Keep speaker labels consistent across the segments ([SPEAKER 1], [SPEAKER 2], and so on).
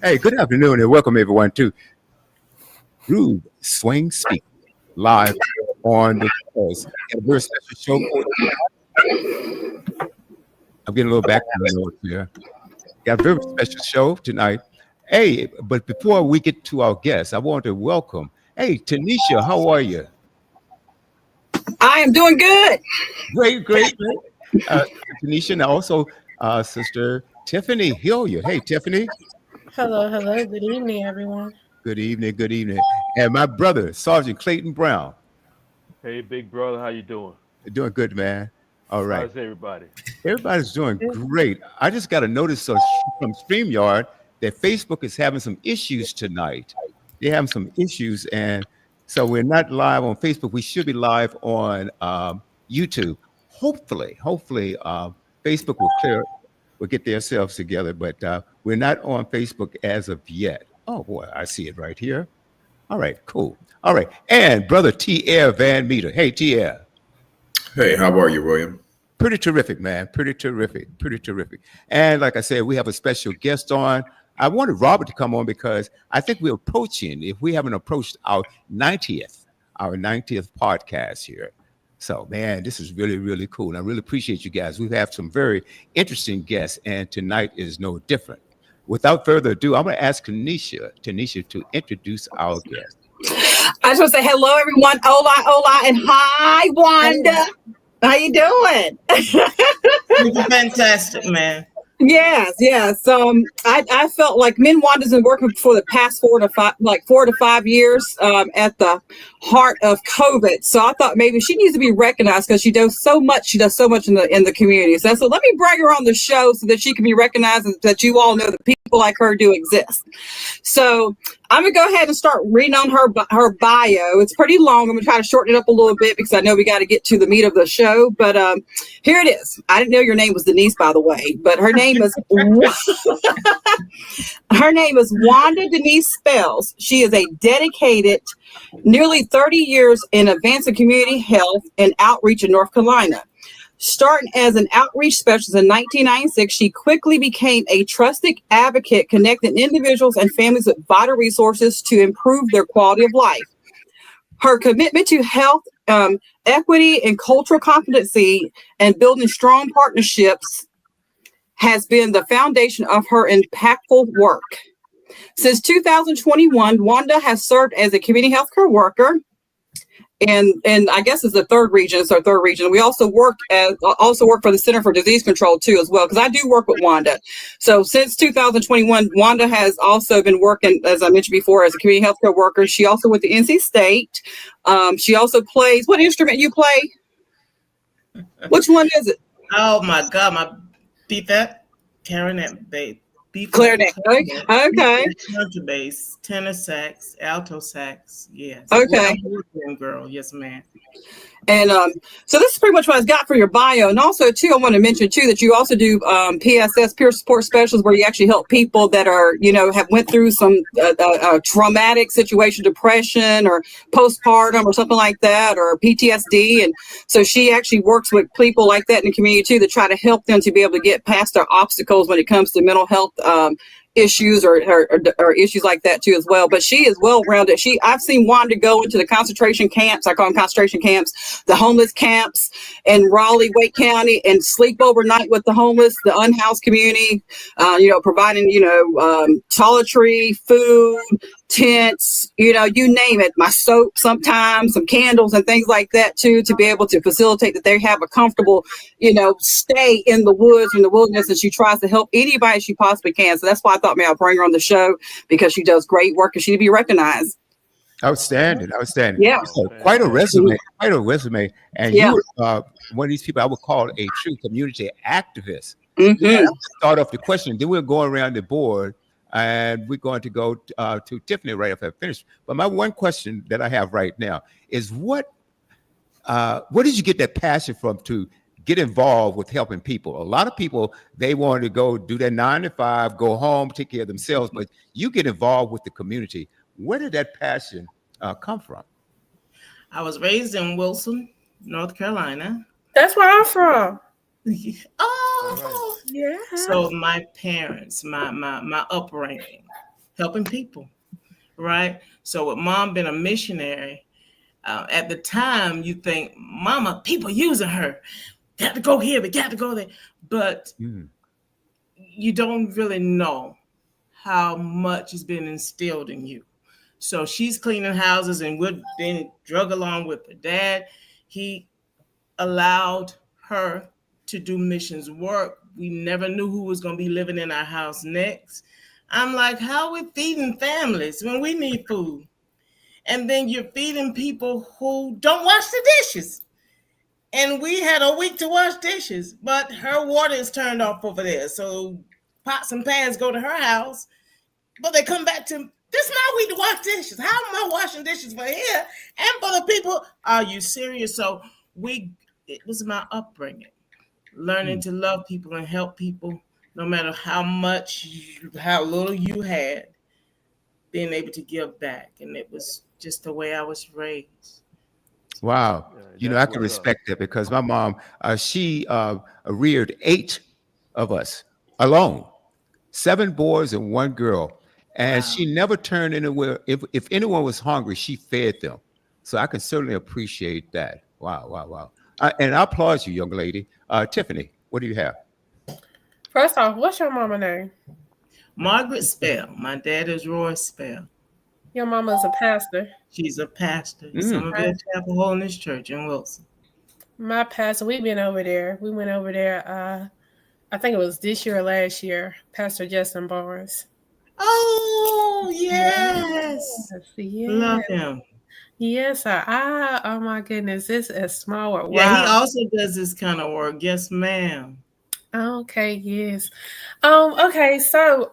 [SPEAKER 1] Hey, good afternoon and welcome everyone to Groove Swing Speak live on the coast. Got a very special show for you. I'm getting a little background noise here. Got a very special show tonight. Hey, but before we get to our guests, I want to welcome. Hey, Tanisha, how are you?
[SPEAKER 2] I am doing good.
[SPEAKER 1] Great. Uh, Tanisha, and also Sister Tiffany Hilliard. Hey, Tiffany.
[SPEAKER 3] Hello. Good evening, everyone.
[SPEAKER 1] Good evening. And my brother, Sergeant Clayton Brown.
[SPEAKER 4] Hey, big brother, how you doing?
[SPEAKER 1] Doing good, man. All right.
[SPEAKER 4] How's everybody?
[SPEAKER 1] Everybody's doing great. I just got a notice from StreamYard that Facebook is having some issues tonight. They're having some issues, and so we're not live on Facebook. We should be live on YouTube. Hopefully, Facebook will get themselves together, but we're not on Facebook as of yet. Oh boy, I see it right here. All right, cool. All right, and brother T. Air Van Meter. Hey, T. Air.
[SPEAKER 5] Hey, how are you, William?
[SPEAKER 1] Pretty terrific, man. Pretty terrific. And like I said, we have a special guest on. I wanted Robert to come on because I think we're approaching, if we haven't approached our 90th podcast here. So, man, this is really, really cool. And I really appreciate you guys. We have some very interesting guests, and tonight is no different. Without further ado, I'm going to ask Tanisha to introduce our guest.
[SPEAKER 2] I just want to say hello, everyone. Hola, and hi, Wanda. How you doing?
[SPEAKER 6] You're fantastic, man.
[SPEAKER 2] Yes. I felt like me and Wanda's been working for the past 4 to 5 years at the heart of COVID. So I thought maybe she needs to be recognized because she does so much. She does so much in the community. So let me bring her on the show so that she can be recognized and that you all know that people like her do exist. So I'm gonna go ahead and start reading on her bio. It's pretty long. I'm gonna try to shorten it up a little bit because I know we got to get to the meat of the show. But here it is. I didn't know your name was Denise, by the way, but her name is Wanda Denise Spells. She is a dedicated, nearly 30 years in advancing community health and outreach in North Carolina. Starting as an outreach specialist in 1996, she quickly became a trusted advocate connecting individuals and families with vital resources to improve their quality of life. Her commitment to health, equity, and cultural competency and building strong partnerships has been the foundation of her impactful work. Since 2021, Wanda has served as a community healthcare worker. And I guess it's the third region. It's our third region. We also work for the Center for Disease Control too, as well, because I do work with Wanda. So since 2021, Wanda has also been working, as I mentioned before, as a community healthcare worker. She also went to NC State. She also plays. What instrument you play? Which one is it?
[SPEAKER 6] Oh my God, my beat that clarinet, babe.
[SPEAKER 2] Clarinet. Okay.
[SPEAKER 6] Contrabass, tenor sax, alto sax. Yes.
[SPEAKER 2] Okay.
[SPEAKER 6] Girl. Yes, ma'am.
[SPEAKER 2] And so this is pretty much what I've got for your bio. And also, too, I want to mention, too, that you also do PSS, peer support specials, where you actually help people that are, have went through some traumatic situation, depression or postpartum or something like that, or PTSD. And so she actually works with people like that in the community, too, to try to help them to be able to get past their obstacles when it comes to mental health issues or issues like that too as well. But she is well-rounded. I've seen Wanda go into the concentration camps. I call them concentration camps, the homeless camps in Raleigh, Wake County, and sleep overnight with the homeless, the unhoused community, providing, toiletry, food, tents, you name it, my soap sometimes, some candles and things like that too, to be able to facilitate that they have a comfortable, stay in the woods, in the wilderness, and she tries to help anybody she possibly can. So that's why I thought maybe I'll bring her on the show, because she does great work and she need to be recognized.
[SPEAKER 1] Outstanding.
[SPEAKER 2] Yeah.
[SPEAKER 1] So quite a resume. And you were one of these people I would call a true community activist.
[SPEAKER 2] Mm-hmm.
[SPEAKER 1] Yeah, start off the question, then we'll go around the board. And we're going to go to Tiffany right after I finish. But my one question that I have right now is where did you get that passion from to get involved with helping people? A lot of people, they want to go do their 9 to 5, go home, take care of themselves, but you get involved with the community. Where did that passion come from?
[SPEAKER 6] I was raised in Wilson, North Carolina.
[SPEAKER 3] That's where I'm from.
[SPEAKER 6] Oh,
[SPEAKER 3] yeah.
[SPEAKER 6] So my parents, my upbringing helping people, right? So with mom being a missionary, at the time you think, mama, people using her, got to go here, we got to go there. But you don't really know how much has been instilled in you. So she's cleaning houses and we're being drug along with her dad. He allowed her to do missions work. We never knew who was going to be living in our house next. I'm like, how are we feeding families when we need food? And then you're feeding people who don't wash the dishes. And we had a week to wash dishes, but her water is turned off over there. So pots and pans go to her house, but they come back to, this is my week to wash dishes. How am I washing dishes for here and for the people? Are you serious? So it was my upbringing, learning to love people and help people, no matter how little you had, being able to give back. And it was just the way I was raised.
[SPEAKER 1] Wow.
[SPEAKER 4] Yeah,
[SPEAKER 1] I can respect that because my mom, she reared 8 of us alone, 7 boys and 1 girl. And
[SPEAKER 6] Wow.
[SPEAKER 1] she never turned anywhere. If anyone was hungry, she fed them. So I can certainly appreciate that. Wow, wow, wow. And I applaud you, young lady. Tiffany, what do you have?
[SPEAKER 3] First off, what's your mama name?
[SPEAKER 6] Margaret Spell. My dad is Roy Spell.
[SPEAKER 3] Your mama's a pastor.
[SPEAKER 6] She's a pastor at Somerville Chapel Holiness Church in Wilson.
[SPEAKER 3] My pastor, we've been over there. We went over there, I think it was this year or last year, Pastor Justin Barnes.
[SPEAKER 6] Oh, yes.
[SPEAKER 3] Yeah.
[SPEAKER 6] Love him.
[SPEAKER 3] Yes, sir. Oh my goodness, this is small world.
[SPEAKER 6] Yeah,
[SPEAKER 3] Wow.
[SPEAKER 6] he also does this kind of work. Yes, ma'am.
[SPEAKER 3] Okay, yes. Okay, so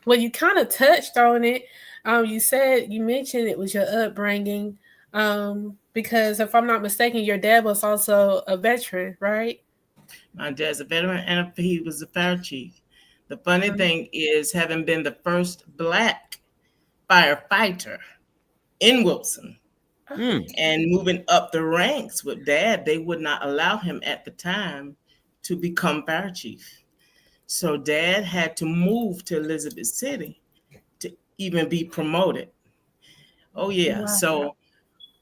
[SPEAKER 3] well, you kind of touched on it. You mentioned it was your upbringing. Because if I'm not mistaken, your dad was also a veteran, right?
[SPEAKER 6] My dad's a veteran and he was a fire chief. The funny thing is, having been the first Black firefighter in Wilson and moving up the ranks with Dad, they would not allow him at the time to become fire chief. So Dad had to move to Elizabeth City to even be promoted. Oh, yeah. Wow. So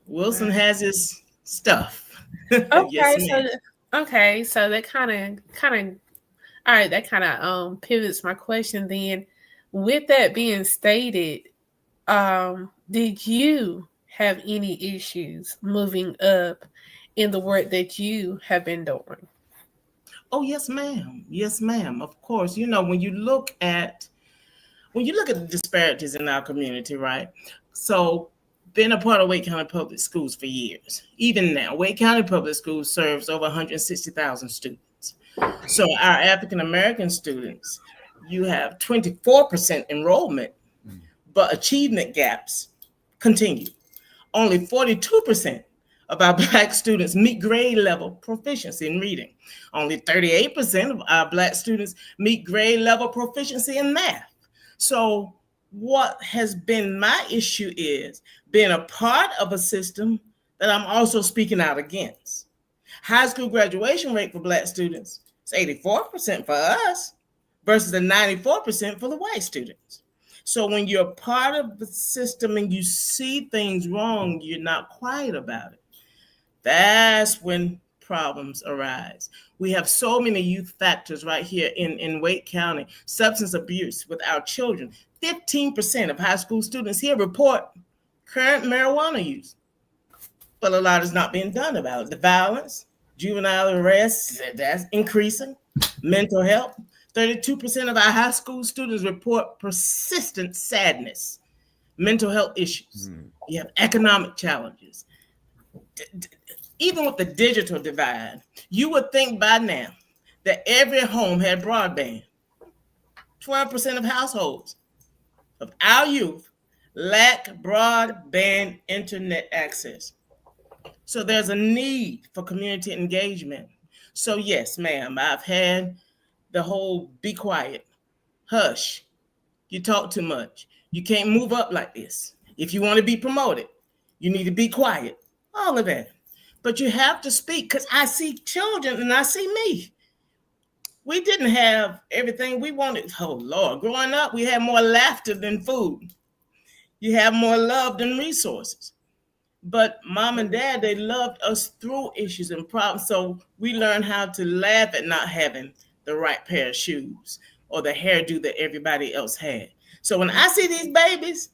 [SPEAKER 6] Wilson has his stuff.
[SPEAKER 3] Okay,
[SPEAKER 6] Yes,
[SPEAKER 3] so that kind of all right, that kind of pivots my question then. With that being stated, did you have any issues moving up in the work that you have been doing?
[SPEAKER 6] Oh, yes, ma'am. Yes, ma'am. Of course. When you look at the disparities in our community, right? So been a part of Wake County Public Schools for years. Even now, Wake County Public Schools serves over 160,000 students. So our African-American students, you have 24% enrollment, but achievement gaps continue. Only 42% of our Black students meet grade level proficiency in reading. Only 38% of our Black students meet grade level proficiency in math. So what has been my issue is being a part of a system that I'm also speaking out against. High school graduation rate for Black students is 84% for us versus the 94% for the white students. So when you're part of the system and you see things wrong, you're not quiet about it. That's when problems arise. We have so many youth factors right here in Wake County. Substance abuse with our children. 15% of high school students here report current marijuana use. But a lot is not being done about it. The violence, juvenile arrests, that's increasing. Mental health. 32% of our high school students report persistent sadness, mental health issues. You have economic challenges. Even with the digital divide, you would think by now that every home had broadband. 12% of households of our youth lack broadband internet access. So there's a need for community engagement. So yes, ma'am, I've had the whole be quiet, hush, you talk too much. You can't move up like this. If you want to be promoted, you need to be quiet, all of that. But you have to speak because I see children and I see me. we didn't have everything we wanted. Oh Lord, growing up, we had more laughter than food. You have more love than resources. But mom and dad, they loved us through issues and problems. So we learned how to laugh at not having the right pair of shoes or the hairdo that everybody else had. So when I see these babies,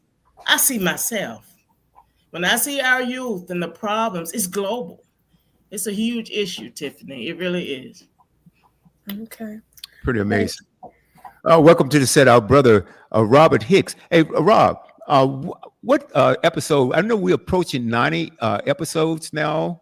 [SPEAKER 6] I see myself. When I see our youth and the problems, it's global. It's a huge issue, Tiffany. It really is.
[SPEAKER 3] Okay.
[SPEAKER 1] Pretty amazing. Welcome to the set, our brother Robert Hicks. Hey, Rob, what episode? I know we're approaching 90 episodes now.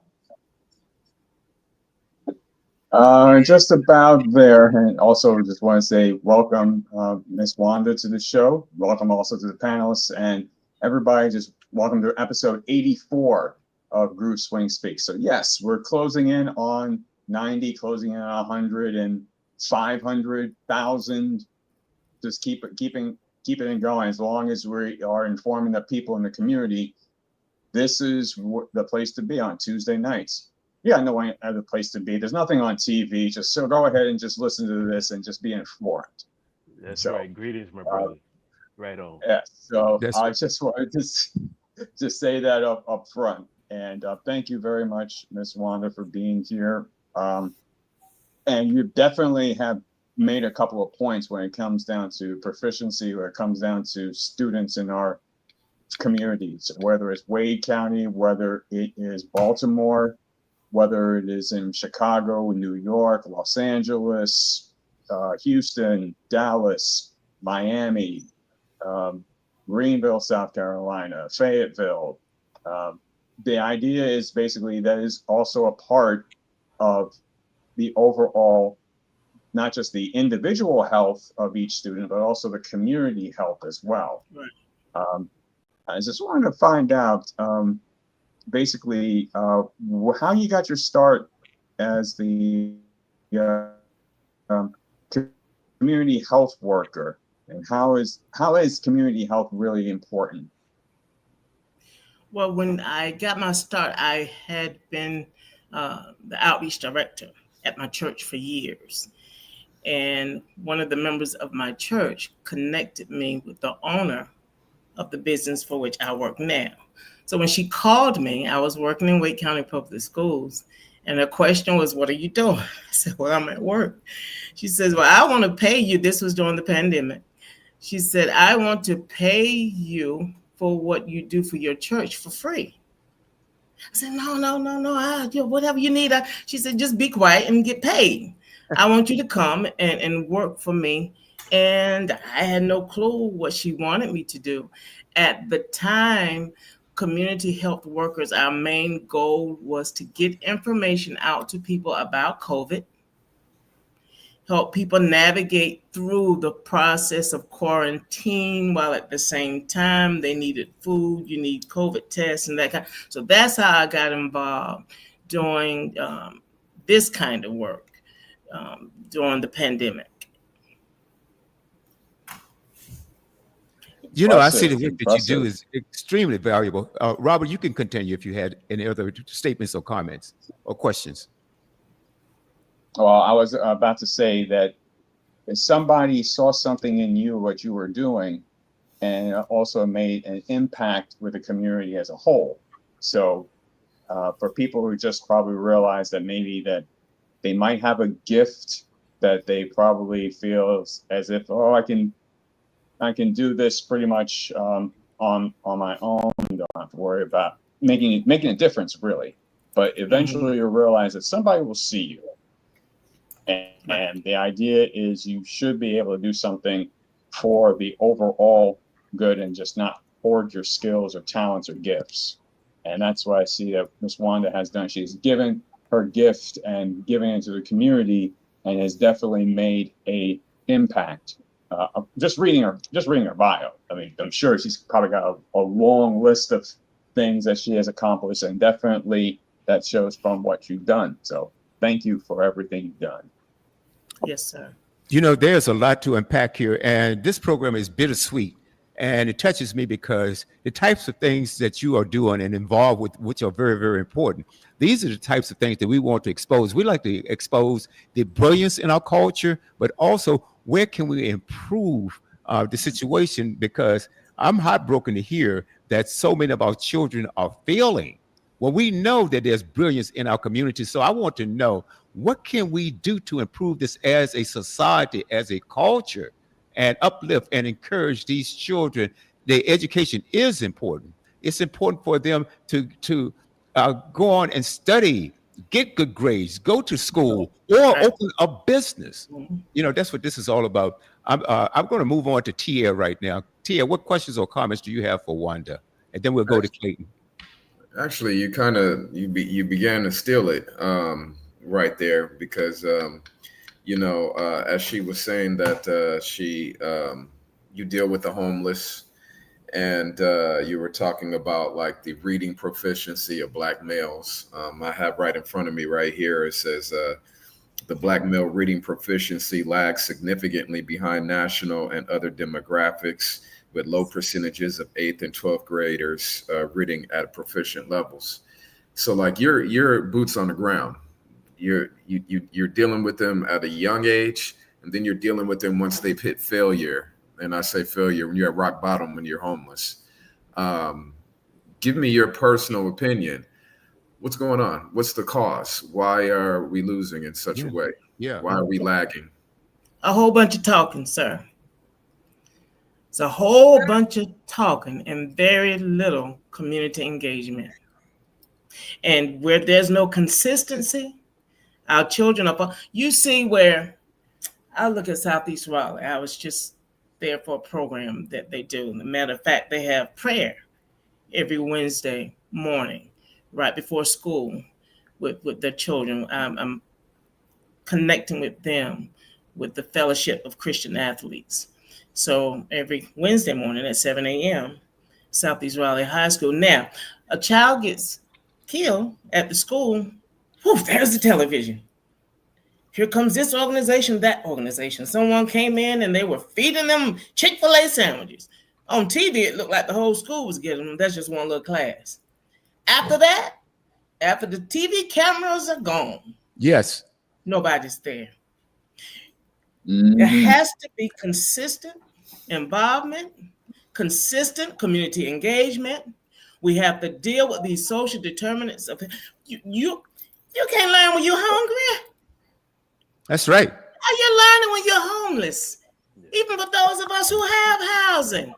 [SPEAKER 7] Just about there. And also just want to say welcome, Miss Wanda, to the show. Welcome also to the panelists and everybody. Just welcome to episode 84 of Groove Swing Speaks. So yes, we're closing in on 90, closing in on 100 and 500,000. Just keeping it going. As long as we are informing the people in the community, this is the place to be on Tuesday nights. Yeah, no other place to be. There's nothing on TV. Just so go ahead and just listen to this and just be informed.
[SPEAKER 4] That's right. Greetings, my brother. Right on.
[SPEAKER 7] Yeah. So I just wanted to just say that up front. And thank you very much, Miss Wanda, for being here. And you definitely have made a couple of points when it comes down to proficiency, when it comes down to students in our communities, whether it's Wade County, whether it is Baltimore, whether it is in Chicago, New York, Los Angeles, Houston, Dallas, Miami, Greenville, South Carolina, Fayetteville. The idea is basically that is also a part of the overall, not just the individual health of each student, but also the community health as well. Right. I just wanted to find out basically how you got your start as the community health worker, and how is community health really important?
[SPEAKER 6] Well, when I got my start, I had been the outreach director at my church for years. And one of the members of my church connected me with the owner of the business for which I work now. So when she called me, I was working in Wake County Public Schools. And her question was, what are you doing? I said, well, I'm at work. She says, well, I want to pay you. This was during the pandemic. She said, I want to pay you for what you do for your church for free. I said, no, whatever you need. She said, just be quiet and get paid. I want you to come and work for me. And I had no clue what she wanted me to do. At the time, community health workers, our main goal was to get information out to people about COVID, help people navigate through the process of quarantine while at the same time they needed food, you need COVID tests and that kind. So that's how I got involved doing this kind of work during the pandemic.
[SPEAKER 1] You know, I see the work that you do is extremely valuable. Robert, you can continue if you had any other statements or comments or questions.
[SPEAKER 7] Well, I was about to say that if somebody saw something in you, what you were doing, and also made an impact with the community as a whole. So for people who just probably realize that maybe that they might have a gift that they probably feel as if, oh, I can do this pretty much on my own. Don't have to worry about making a difference, really. But eventually you'll realize that somebody will see you. And the idea is you should be able to do something for the overall good and just not hoard your skills or talents or gifts. And that's what I see that Ms. Wanda has done. She's given her gift and giving it to the community and has definitely made a impact. Just reading her bio. I mean, I'm sure she's probably got a long list of things that she has accomplished, and definitely that shows from what you've done. So thank you for everything you've done.
[SPEAKER 6] Yes, sir.
[SPEAKER 1] You know, there's a lot to unpack here, and this program is bittersweet And it touches me because the types of things that you are doing and involved with, which are very, very important. These are the types of things that we want to expose. We like to expose the brilliance in our culture, but also where can we improve the situation? Because I'm heartbroken to hear that so many of our children are failing. Well, we know that there's brilliance in our community. So I want to know, what can we do to improve this as a society, as a culture, and uplift and encourage these children? Their education is important. It's important for them to go on and study, get good grades, go to school, or open a business. You know, that's what this is all about. I'm going to move on to Tia right now. Tia, what questions or comments do you have for Wanda? And then we'll go to Clayton.
[SPEAKER 5] Actually, you kind of you began to steal it right there, because you know, as she was saying that you deal with the homeless, and you were talking about like the reading proficiency of Black males. I have right in front of me right here, it says the Black male reading proficiency lags significantly behind national and other demographics, with low percentages of 8th and 12th graders reading at proficient levels. So like your boots on the ground, you're dealing with them at a young age, and then you're dealing with them once they've hit failure. And I say failure when you're at rock bottom, when you're homeless. Give me your personal opinion. What's going on? What's the cause? Why are we losing in such a way?
[SPEAKER 1] Yeah.
[SPEAKER 5] Why are we lagging?
[SPEAKER 6] A whole bunch of talking, sir. It's a whole bunch of talking and very little community engagement. And where there's no consistency, our children are. You see where I look at Southeast Raleigh. I was just there for a program that they do. As a matter of fact, they have prayer every Wednesday morning, right before school, with their children. I'm connecting with them with the Fellowship of Christian Athletes. So every Wednesday morning at 7 a.m., Southeast Raleigh High School. Now, a child gets killed at the school. Whew, there's the television. Here comes this organization, that organization. Someone came in and they were feeding them Chick-fil-A sandwiches. On TV, it looked like the whole school was getting them. That's just one little class. After that, after the TV cameras are gone,
[SPEAKER 1] Yes.
[SPEAKER 6] nobody's there.
[SPEAKER 7] Mhm.
[SPEAKER 6] There has to be consistent involvement, consistent community engagement. We have to deal with these social determinants of you can't learn when you're hungry.
[SPEAKER 1] That's right.
[SPEAKER 6] How you learning when you're homeless? Even for those of us who have housing.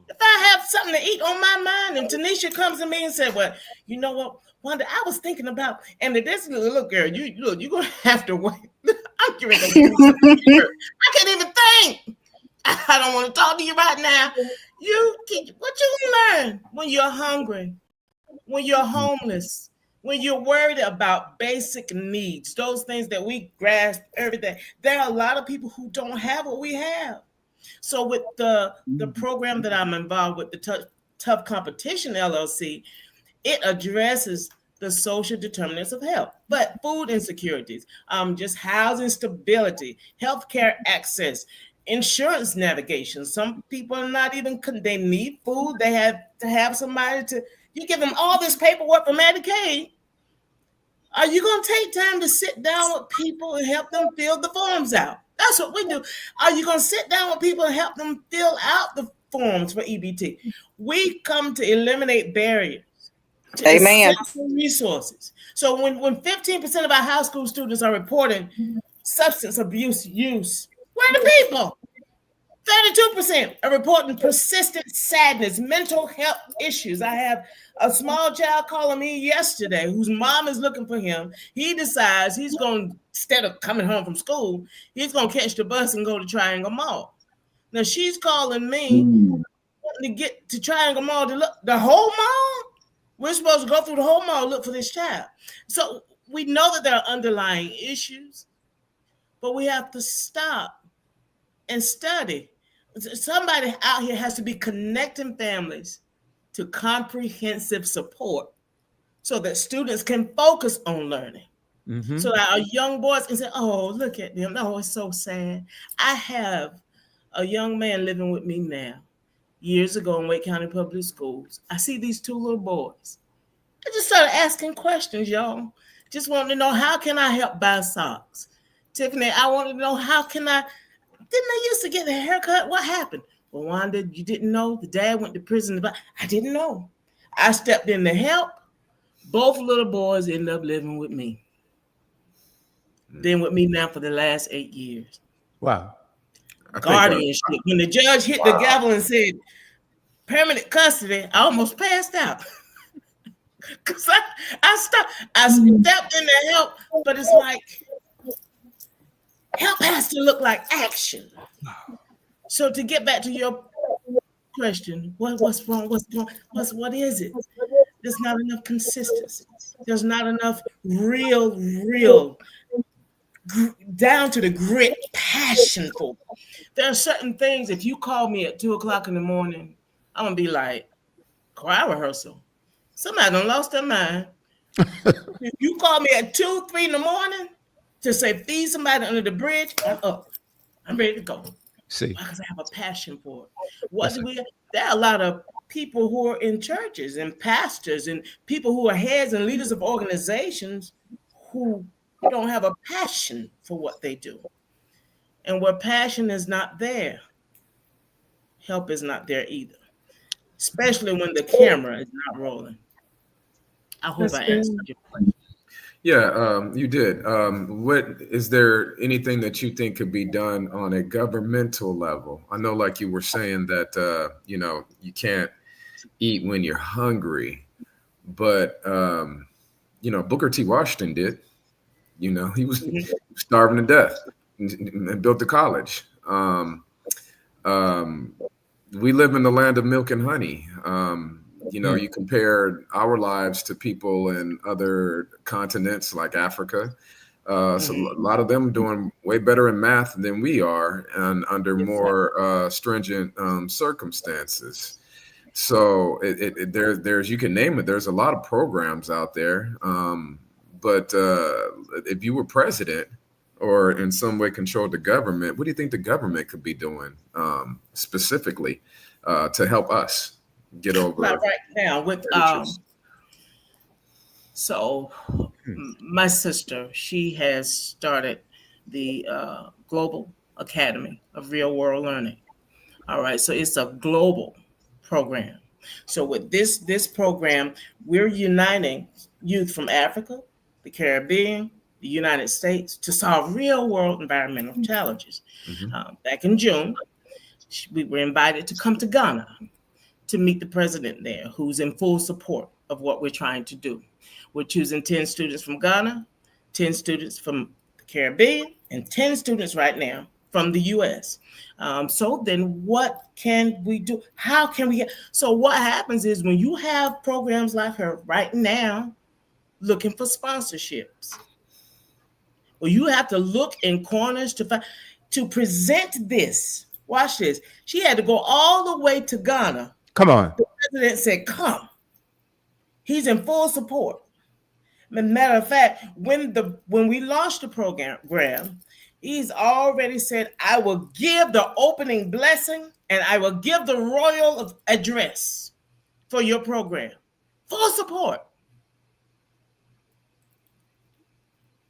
[SPEAKER 6] If I have something to eat on my mind, and Tanisha comes to me and said, "Well, you know what, Wanda, I was thinking about," and this little girl, you're gonna have to wait. I'm getting ready to do something here. I can't even think. I don't want to talk to you right now. What you learn when you're hungry, when you're homeless, when you're worried about basic needs, those things that we grasp every day. There are a lot of people who don't have what we have. So with the program that I'm involved with, the Tough Competition LLC, it addresses the social determinants of health, but food insecurities, just housing stability, healthcare access, insurance navigation. Some people are not even, they need food. They have to have somebody you give them all this paperwork for Medicaid. Are you going to take time to sit down with people and help them fill the forms out? That's what we do. Are you going to sit down with people and help them fill out the forms for EBT? We come to eliminate barriers to essential resources. So when 15% of our high school students are reporting substance abuse use, where are the people? 32% are reporting persistent sadness, mental health issues. I have a small child calling me yesterday whose mom is looking for him. He decides he's going to, instead of coming home from school, he's going to catch the bus and go to Triangle Mall. Now she's calling me wanting to get to Triangle Mall to look the whole mall. We're supposed to go through the whole mall, look for this child. So we know that there are underlying issues, but we have to stop and study. Somebody out here has to be connecting families to comprehensive support so that students can focus on learning.
[SPEAKER 1] Mm-hmm.
[SPEAKER 6] So that our young boys can say, "Oh, look at them. Oh, it's so sad." I have a young man living with me now. years ago in Wake County Public Schools. I see these two little boys. I just started asking questions, y'all. Just wanted to know, how can I help buy socks? Tiffany, I wanted to know, didn't I used to get a haircut? What happened? Well, Wanda, you didn't know? The dad went to prison. I didn't know. I stepped in to help. Both little boys ended up living with me. Been with me now for the last 8 years.
[SPEAKER 1] Wow.
[SPEAKER 6] Guardianship. When the judge hit the gavel and said permanent custody, I almost passed out. Because I stepped in to help, but it's like help has to look like action. So to get back to your question, what's wrong? What is it? There's not enough consistency. There's not enough real down to the grit passion for. There are certain things, if you call me at 2:00 in the morning, I'm gonna be like, choir rehearsal. Somebody done lost their mind. If you call me at 2, 3 in the morning to say feed somebody under the bridge, I'm up. I'm ready to go.
[SPEAKER 1] See,
[SPEAKER 6] Because I have a passion for it. There are a lot of people who are in churches and pastors and people who are heads and leaders of organizations who don't have a passion for what they do. And where passion is not there, help is not there either, especially when the camera is not rolling. I hope I answered your question.
[SPEAKER 5] Yeah, you did. What is there anything that you think could be done on a governmental level? I know, like you were saying, that you can't eat when you're hungry, but Booker T. Washington did. He was starving to death and built the college. We live in the land of milk and honey. You compare our lives to people in other continents like Africa. So a lot of them doing way better in math than we are, and under more stringent circumstances. So there's you can name it. There's a lot of programs out there. But if you were president or in some way controlled the government, what do you think the government could be doing specifically to help us get over
[SPEAKER 6] right now with my sister, she has started the Global Academy of Real World Learning. All right, so it's a global program. So with this program, we're uniting youth from Africa, the Caribbean, the United States to solve real world environmental challenges. Back in June, we were invited to come to Ghana to meet the president there, who's in full support of what we're trying to do. We're choosing 10 students from Ghana, 10 students from the Caribbean, and 10 students right now from the US. So then what can we do? How can we so what happens is when you have programs like her right now looking for sponsorships, well, you have to look in corners to present this. Watch this. She had to go all the way to Ghana.
[SPEAKER 1] come on.
[SPEAKER 6] The president said, come. He's in full support. Matter of fact, when we launched the program, he's already said, I will give the opening blessing and I will give the royal address for your program. Full support.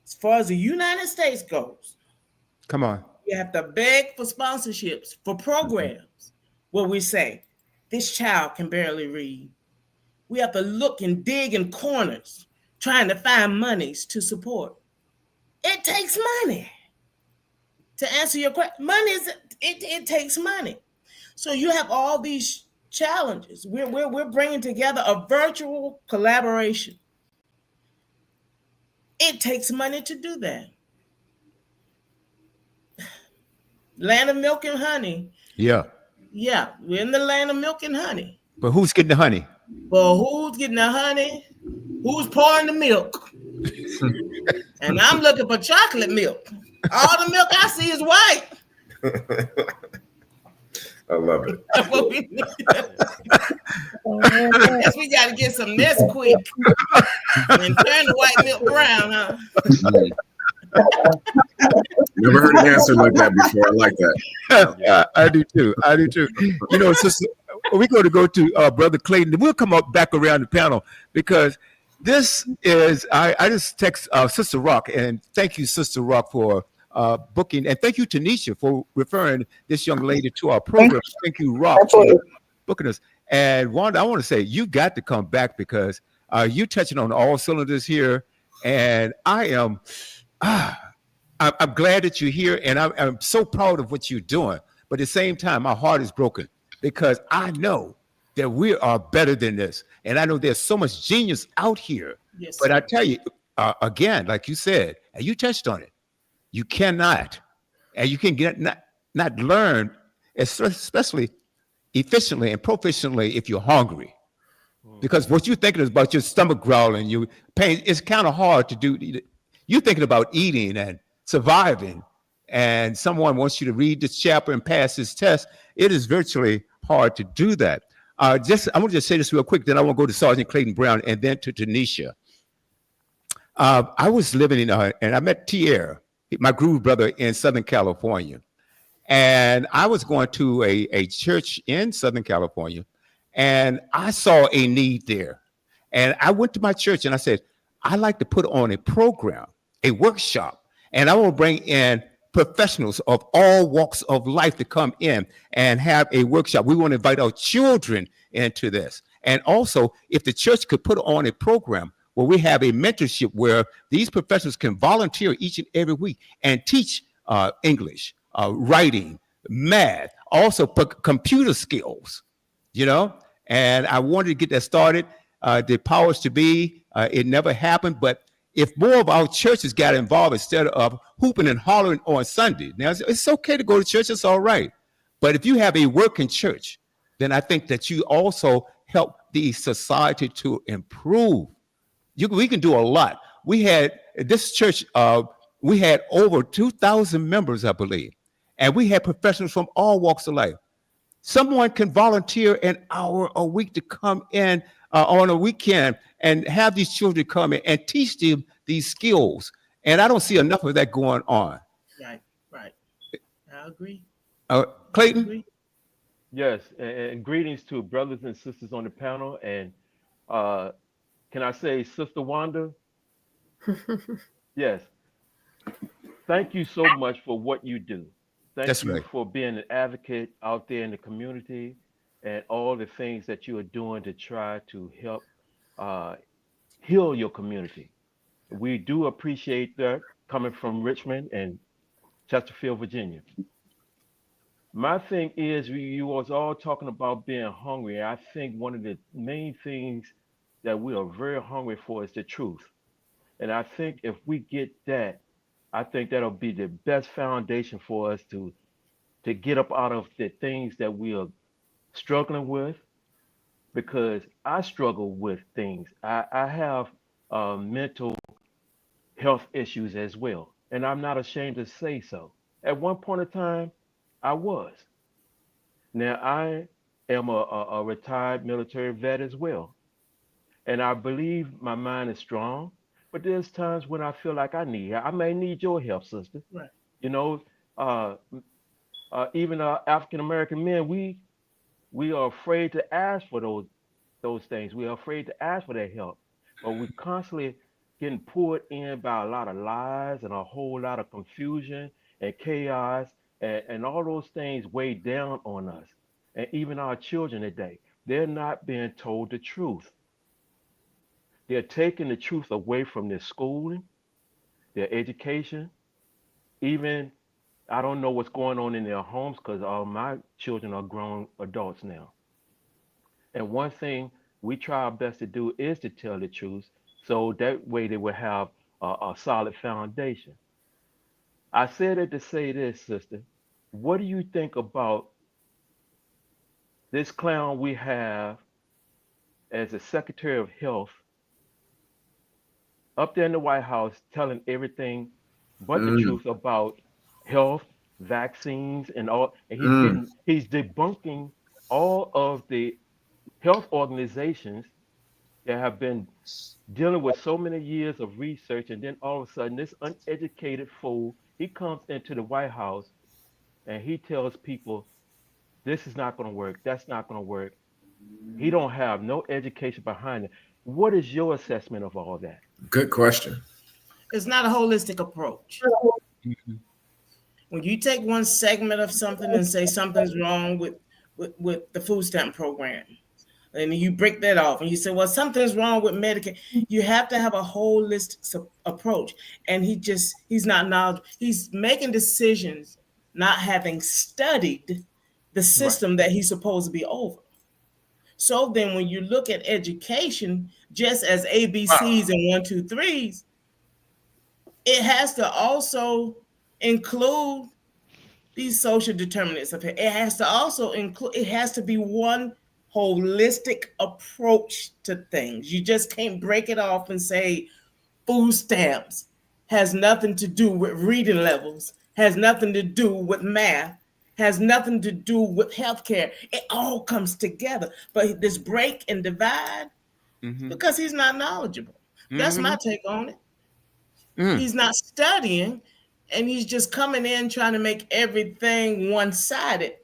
[SPEAKER 6] As far as the United States goes,
[SPEAKER 1] Come on.
[SPEAKER 6] you have to beg for sponsorships for programs where we say, this child can barely read. We have to look and dig in corners trying to find monies to support. It takes money. To answer your question, it takes money. So you have all these challenges. We're bringing together a virtual collaboration. It takes money to do that. Land of milk and honey.
[SPEAKER 1] Yeah.
[SPEAKER 6] Yeah, we're in the land of milk and honey.
[SPEAKER 1] But who's getting the honey?
[SPEAKER 6] Well, who's getting the honey? Who's pouring the milk? And I'm looking for chocolate milk. All the milk I see is white.
[SPEAKER 5] I love it.
[SPEAKER 6] That's what we need. Guess we got to get some Nesquik and turn the white milk brown, huh?
[SPEAKER 5] Never heard an answer like that before. I like that.
[SPEAKER 1] I do too. You know, Sister we're going to go to Brother Clayton. We'll come up back around the panel because this is, I just text Sister Rock, and thank you, Sister Rock, for booking. And thank you, Tanisha, for referring this young lady to our program. Thank you, Rock, for booking us. And Wanda, I want to say, you got to come back because you touching on all cylinders here. And I am, I'm glad that you're here. And I'm so proud of what you're doing. But at the same time, my heart is broken because I know that we are better than this. And I know there's so much genius out here.
[SPEAKER 6] Yes,
[SPEAKER 1] But
[SPEAKER 6] sir.
[SPEAKER 1] I tell you, again, like you said, and you touched on it, you cannot, and you can get not learn, especially efficiently and proficiently if you're hungry. Because what you're thinking is about your stomach growling, you pain, it's kind of hard to do. You're thinking about eating and surviving, and someone wants you to read this chapter and pass this test. It is virtually hard to do that. I want to just say this real quick, then I want to go to Sergeant Clayton Brown and then to Tanisha. I was living in, and I met Tierre, my groove brother, in Southern California. And I was going to a church in Southern California, and I saw a need there. And I went to my church and I said, I'd like to put on a program, a workshop, and I will bring in professionals of all walks of life to come in and have a workshop. We want to invite our children into this. And also, if the church could put on a program where we have a mentorship where these professionals can volunteer each and every week and teach English, writing, math, also computer skills, and I wanted to get that started. The powers to be, it never happened, but if more of our churches got involved instead of hooping and hollering on Sunday, now it's okay to go to church, it's all right. But if you have a working church, then I think that you also help the society to improve. We can do a lot. We had this church, we had over 2,000 members, I believe, and we had professionals from all walks of life. Someone can volunteer an hour a week to come in on a weekend and have these children come in and teach them these skills. And I don't see enough of that going on.
[SPEAKER 6] Right. I agree.
[SPEAKER 1] Clayton?
[SPEAKER 6] I agree.
[SPEAKER 4] Yes, and greetings to brothers and sisters on the panel. And can I say, Sister Wanda? Yes. Thank you so much for what you do. Thank you for being an advocate out there in the community and all the things that you are doing to try to help heal your community. We do appreciate that coming from Richmond and Chesterfield, Virginia. My thing is, you was all talking about being hungry. I think one of the main things that we are very hungry for is the truth. And I think if we get that, I think that'll be the best foundation for us to get up out of the things that we are struggling with, because I struggle with things. I have mental health issues as well, and I'm not ashamed to say so. At one point in time, I was. Now I am a retired military vet as well, and I believe my mind is strong. But there's times when I feel like I may need your help, sister.
[SPEAKER 6] Right.
[SPEAKER 4] You know, even African American men, we are afraid to ask for those things. We are afraid to ask for that help, but we constantly getting pulled in by a lot of lies and a whole lot of confusion and chaos, and all those things weigh down on us. And even our children today, they're not being told the truth. They're taking the truth away from their schooling, their education, even I don't know what's going on in their homes because all my children are grown adults now. And one thing we try our best to do is to tell the truth so that way they will have a solid foundation. I said it to say this, sister. What do you think about this clown we have as the Secretary of Health up there in the White House telling everything but the truth about health, vaccines, and all? And he's debunking all of the health organizations that have been dealing with so many years of research, and then all of a sudden this uneducated fool, he comes into the White House and he tells people this is not going to work. That's not going to work. He don't have no education behind it. What is your assessment of all that?
[SPEAKER 5] Good question.
[SPEAKER 6] It's not a holistic approach.
[SPEAKER 1] Mm-hmm.
[SPEAKER 6] When you take one segment of something and say something's wrong with the food stamp program, and you break that off and you say, well, something's wrong with Medicaid, you have to have a holistic approach. And he's not knowledgeable. He's making decisions not having studied the system that he's supposed to be over. So then when you look at education, just as ABCs and 1, 2, 3s, it has to also include these social determinants of it. It has to also include, it has to be one holistic approach to things. You just can't break it off and say food stamps has nothing to do with reading levels, has nothing to do with math, has nothing to do with healthcare. It all comes together. But this break and divide, because he's not knowledgeable. That's my take on it. He's not studying, and he's just coming in trying to make everything one-sided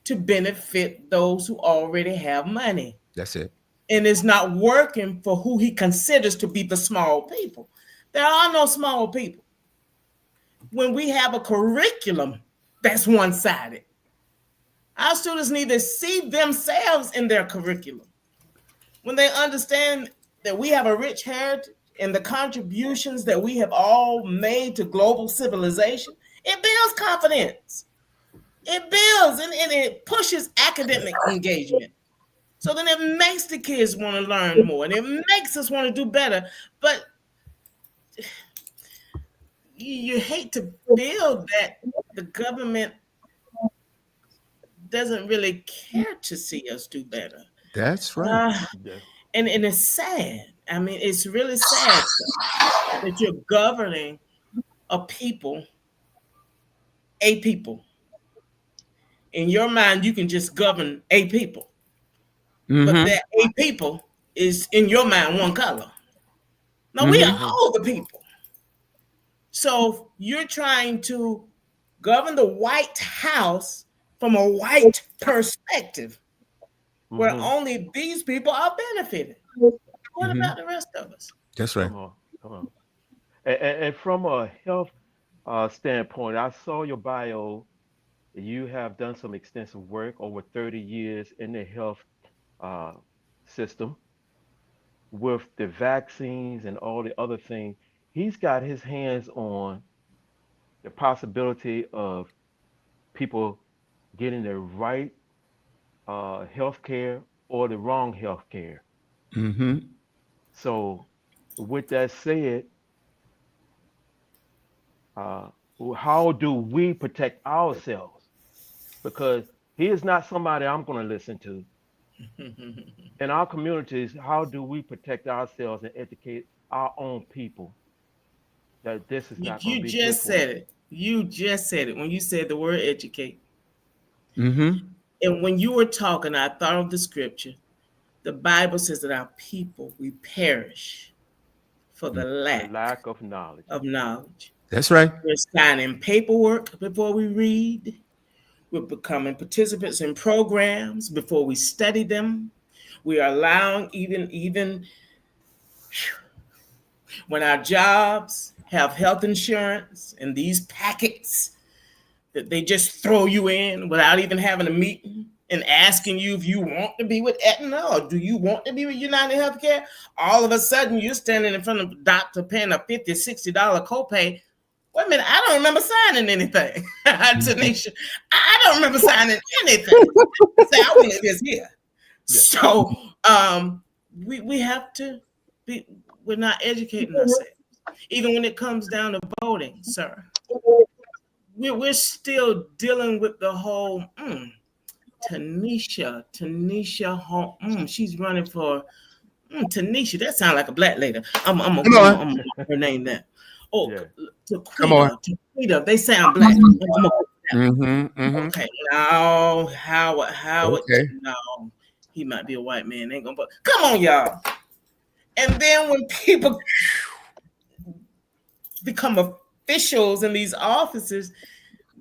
[SPEAKER 6] to benefit those who already have money.
[SPEAKER 1] That's it.
[SPEAKER 6] And it's not working for who he considers to be the small people. There are no small people. When we have a curriculum that's one-sided, our students need to see themselves in their curriculum. When they understand that we have a rich heritage and the contributions that we have all made to global civilization, it builds confidence. It builds and it pushes academic engagement. So then it makes the kids want to learn more and it makes us want to do better. But you hate to build that the government doesn't really care to see us do better.
[SPEAKER 1] That's right.
[SPEAKER 6] And it's sad. I mean, it's really sad that you're governing a people. In your mind, you can just govern a people. But that a people is, in your mind, one color. No, we are all the people. So you're trying to govern the White House from a white perspective, where only these people are benefiting. What about the rest of us?
[SPEAKER 1] That's right.
[SPEAKER 4] Come on. And from a health standpoint, I saw your bio. You have done some extensive work over 30 years in the health system with the vaccines and all the other things. He's got his hands on the possibility of people getting the right health care or the wrong health care. So with that said, how do we protect ourselves? Because he is not somebody I'm going to listen to. In our communities, how do we protect ourselves and educate our own people that this is not going to be
[SPEAKER 6] You just said it. You just said it when you said the word educate. And when you were talking, I thought of the scripture. The Bible says that our people, we perish for the lack
[SPEAKER 4] of knowledge.
[SPEAKER 1] That's right.
[SPEAKER 6] We're signing paperwork before we read. We're becoming participants in programs before we study them. We are allowing even when our jobs have health insurance and these packets that they just throw you in without even having a meeting and asking you if you want to be with Aetna or do you want to be with United Healthcare. All of a sudden, you're standing in front of a doctor paying a $50, $60 copay. Wait a minute, I don't remember signing anything. Tanisha, I don't remember signing anything. Say, I want this here. Yeah. So we have to be, we're not educating ourselves. Even when it comes down to voting, sir. We're still dealing with the whole Tanisha, she's running for Tanisha. That sounds like a black lady. I'm gonna rename that. Oh, yeah. Taquita, they sound black. Okay, no, Howard, okay. No, he might be a white man. Ain't gonna. But come on, y'all. And then when people become officials in these offices,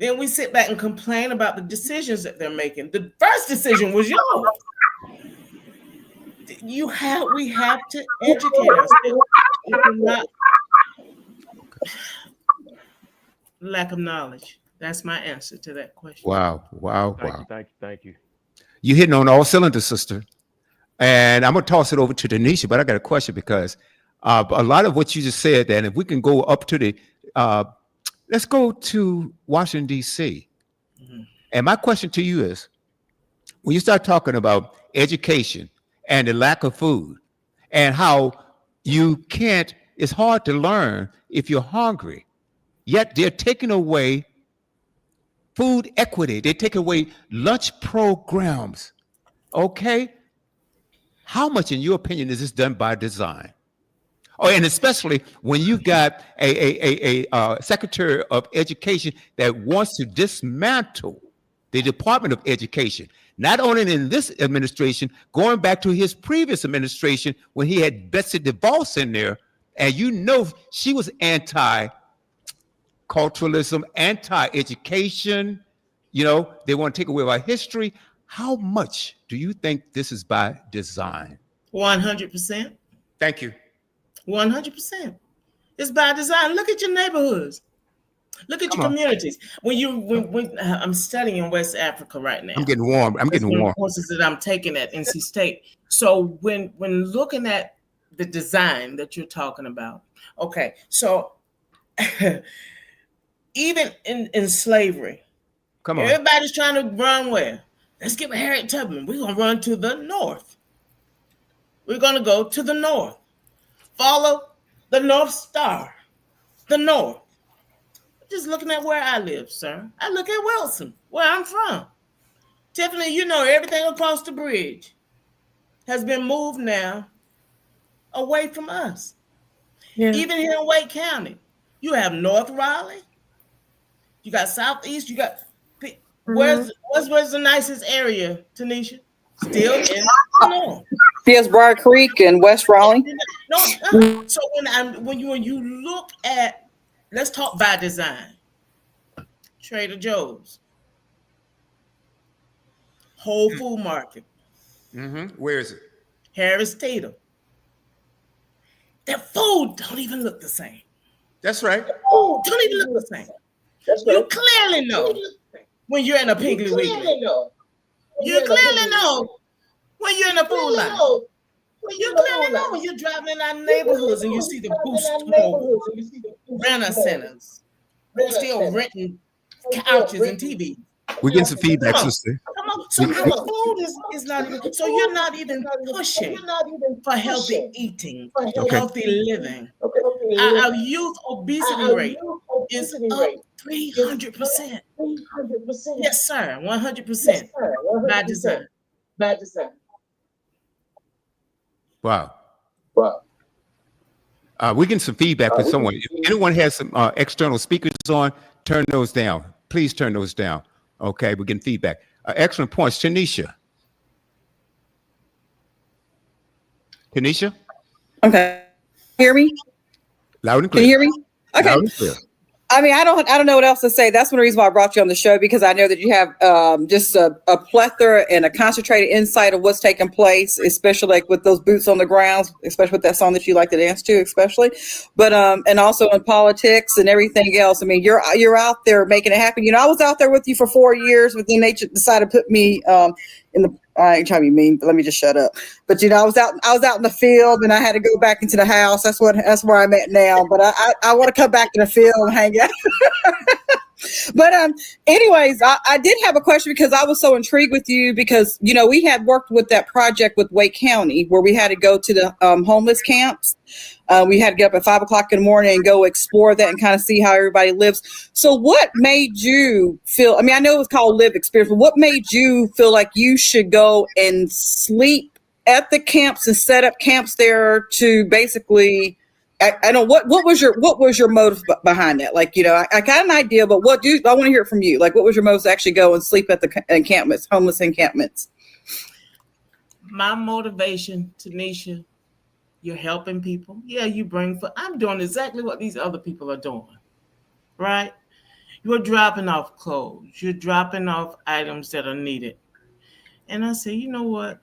[SPEAKER 6] Then we sit back and complain about the decisions that they're making. The first decision was yours. We have to educate ourselves. Not lack of knowledge. That's my answer to that question.
[SPEAKER 1] Wow, wow, wow.
[SPEAKER 4] Thank you.
[SPEAKER 1] You're hitting on all cylinders, sister. And I'm going to toss it over to Denisha, but I got a question because a lot of what you just said, and if we can go up to the, let's go to Washington, D.C. Mm-hmm. And my question to you is, when you start talking about education and the lack of food and how it's hard to learn if you're hungry, yet they're taking away food equity. They take away lunch programs. Okay. How much, in your opinion, is this done by design? Oh, and especially when you've got a Secretary of Education that wants to dismantle the Department of Education, not only in this administration, going back to his previous administration when he had Betsy DeVos in there, and she was anti-culturalism, anti-education. They want to take away our history. How much do you think this is by design?
[SPEAKER 6] 100%.
[SPEAKER 1] Thank you.
[SPEAKER 6] 100%. It's by design. Look at your neighborhoods. Look at your communities. When I'm studying in West Africa right now.
[SPEAKER 1] I'm getting warm.
[SPEAKER 6] Courses that I'm taking at NC State. So when looking at the design that you're talking about, okay, so even in slavery, everybody's trying to run where? Let's get with Harriet Tubman. We're going to run to the north. We're going to go to the north. Follow the North Star. The north. Just looking at where I live, sir. I look at Wilson, where I'm from. Tiffany, everything across the bridge has been moved now away from us. Yeah. Even here in Wake County, you have North Raleigh. You got Southeast. You got... Where's the nicest area, Tanisha? Still in the north.
[SPEAKER 2] Yes, Briar Creek and West Raleigh.
[SPEAKER 6] No. So when you look at, let's talk by design. Trader Joe's, Whole Food Market.
[SPEAKER 1] Mm-hmm. Where is it?
[SPEAKER 6] Harris Teeter. Their food don't even look the same.
[SPEAKER 1] That's right.
[SPEAKER 6] Oh, don't even look the same. You clearly know when you're in a Piggly Wiggly. You clearly know when you're in a Food Line. You clearly know when you're driving in our neighborhoods and you see the Boost Mobile, Rena Centers. They're still renting couches and TV.
[SPEAKER 1] We're getting some feedback, sister.
[SPEAKER 6] Come on. So the food is not even, so you're not even pushing for healthy eating, healthy living. Our youth obesity rate is up 300%. Yes, sir. 100%. By design.
[SPEAKER 1] Wow. We're getting some feedback from someone. If anyone has some external speakers on, turn those down. Please turn those down. Okay, we're getting feedback. Excellent points. Tanisha.
[SPEAKER 2] Okay. Hear me?
[SPEAKER 1] Loud and clear.
[SPEAKER 2] Can you hear me? Okay.
[SPEAKER 1] Loud and clear.
[SPEAKER 2] I mean, I don't know what else to say. That's one reason why I brought you on the show, because I know that you have just a plethora and a concentrated insight of what's taking place, especially like with those boots on the ground, especially with that song that you like to dance to, especially. But and also in politics and everything else. I mean, you're out there making it happen. I was out there with you for 4 years, but then they decided to put me in the. I ain't trying to be mean, but let me just shut up. But I was out in the field, and I had to go back into the house. That's where I'm at now. But I want to come back in the field and hang out. But anyways, I did have a question because I was so intrigued with you because we had worked with that project with Wake County where we had to go to the homeless camps. We had to get up at 5 o'clock in the morning and go explore that and kind of see how everybody lives. So what made you feel, I mean, I know it was called Live Experience, but what made you feel like you should go and sleep at the camps and set up camps there to basically, I know what was your motive behind that? Like, I got an idea, but I want to hear it from you. Like, what was your motive to actually go and sleep at the encampments, homeless encampments?
[SPEAKER 6] My motivation, Tanisha, you're helping people. Yeah, I'm doing exactly what these other people are doing, right? You're dropping off clothes. You're dropping off items that are needed. And I said, you know what?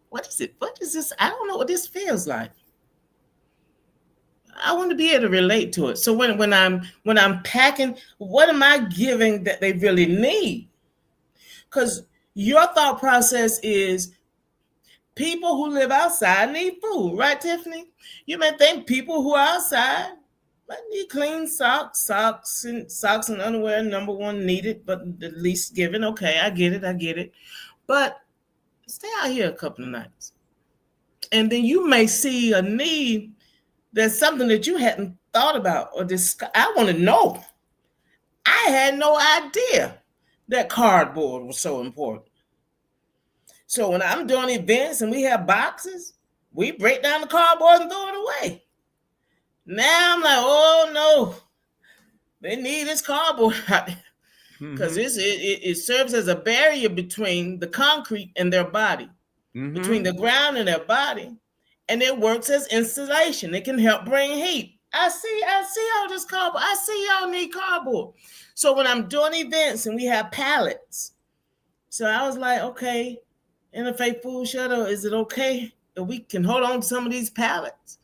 [SPEAKER 6] What is it? What is this? I don't know what this feels like. I want to be able to relate to it. So when I'm packing, what am I giving that they really need? Because your thought process is people who live outside need food, right, Tiffany? You may think people who are outside might need clean socks and underwear, number one, needed, but the least given. Okay, I get it. But stay out here a couple of nights. And then you may see a need that's something that you hadn't thought about or discussed. I want to know. I had no idea that cardboard was so important. So when I'm doing events and we have boxes, we break down the cardboard and throw it away. Now I'm like, oh no, they need this cardboard because it serves as a barrier between the concrete and their body, between the ground and their body, and it works as insulation. It can help bring heat. I see all this cardboard. I see y'all need cardboard. So when I'm doing events and we have pallets, so I was like, okay, Interfaith Food Shuttle, is it okay if we can hold on to some of these pallets?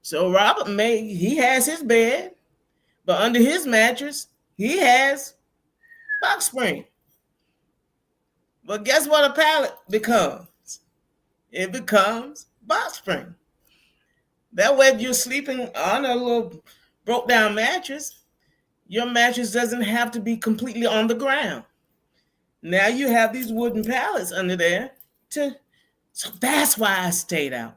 [SPEAKER 6] So Robert he has his bed, but under his mattress, he has box spring. But guess what a pallet becomes? It becomes box spring. That way, if you're sleeping on a little broke down mattress, your mattress doesn't have to be completely on the ground. Now you have these wooden pallets under there. So that's why I stayed out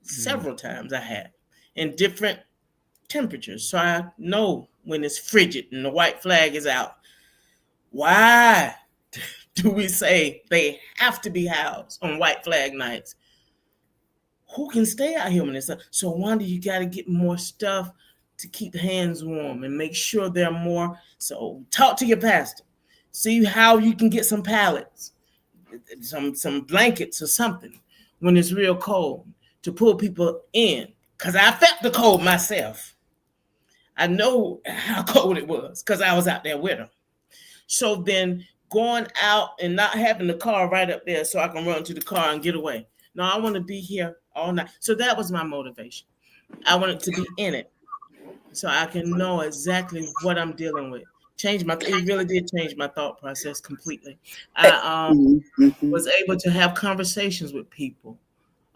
[SPEAKER 6] several times. I had in different temperatures. So I know when it's frigid and the white flag is out. Why do we say they have to be housed on white flag nights? Who can stay out here when it's up? So Wanda, you got to get more stuff to keep the hands warm and make sure they're more. So talk to your pastor. See how you can get some pallets, some blankets or something when it's real cold to pull people in. Because I felt the cold myself. I know how cold it was because I was out there with them. So then going out and not having the car right up there so I can run to the car and get away. No, I want to be here all night. So that was my motivation. I wanted to be in it so I can know exactly what I'm dealing with. It really did change my thought process completely. I was able to have conversations with people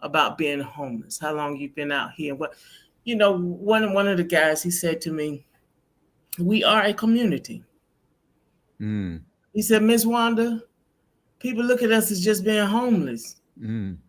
[SPEAKER 6] about being homeless, how long you've been out here. What, one of the guys, he said to me, we are a community. He said, Miss Wanda, people look at us as just being homeless.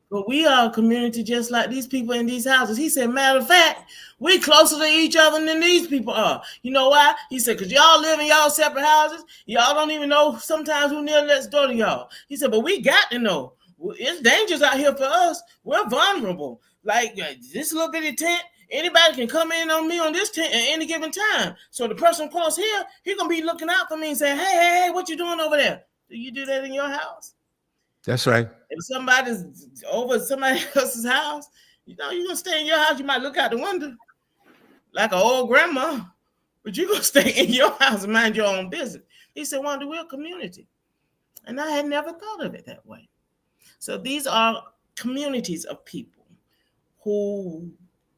[SPEAKER 6] But we are a community just like these people in these houses. He said, matter of fact, we closer to each other than these people are. You know why? He said, because y'all live in y'all separate houses. Y'all don't even know sometimes who near next door to y'all. He said, but we got to know. It's dangerous out here for us. We're vulnerable. Like this little bitty tent, anybody can come in on me on this tent at any given time. So the person across here, he's going to be looking out for me and saying, hey, what you doing over there? Do you do that in your house?
[SPEAKER 1] That's right.
[SPEAKER 6] If somebody's over at somebody else's house, you're going to stay in your house. You might look out the window like an old grandma, but you're going to stay in your house and mind your own business. He said, Wanda, we're a community. And I had never thought of it that way. So these are communities of people who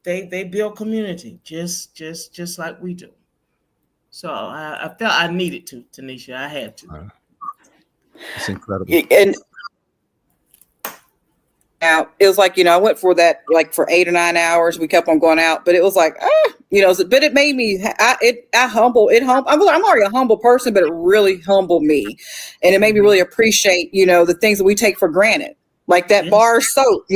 [SPEAKER 6] they build community just like we do. So I felt I needed to, Tanisha. I had to.
[SPEAKER 1] It's incredible.
[SPEAKER 2] And now it was like, I went for that like for 8 or 9 hours. We kept on going out, but it was like, but it made me, I'm already a humble person, but it really humbled me. And it made me really appreciate, the things that we take for granted. Like that bar soap,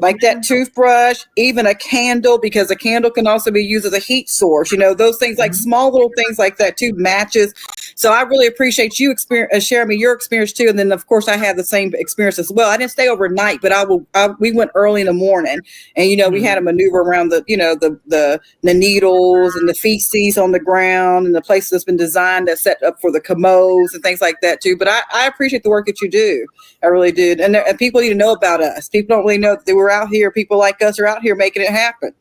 [SPEAKER 2] like that toothbrush, even a candle, because a candle can also be used as a heat source, those things, like small little things like that too, matches. So I really appreciate you sharing me your experience too. And then of course I had the same experience as well. I didn't stay overnight, but we went early in the morning and, we had a maneuver around the needles and the feces on the ground and the place that's been designed that's set up for the commodes and things like that too. But I appreciate the work that you do. I really did. And people need to know about us. People don't really know that we're out here. People like us are out here making it happen.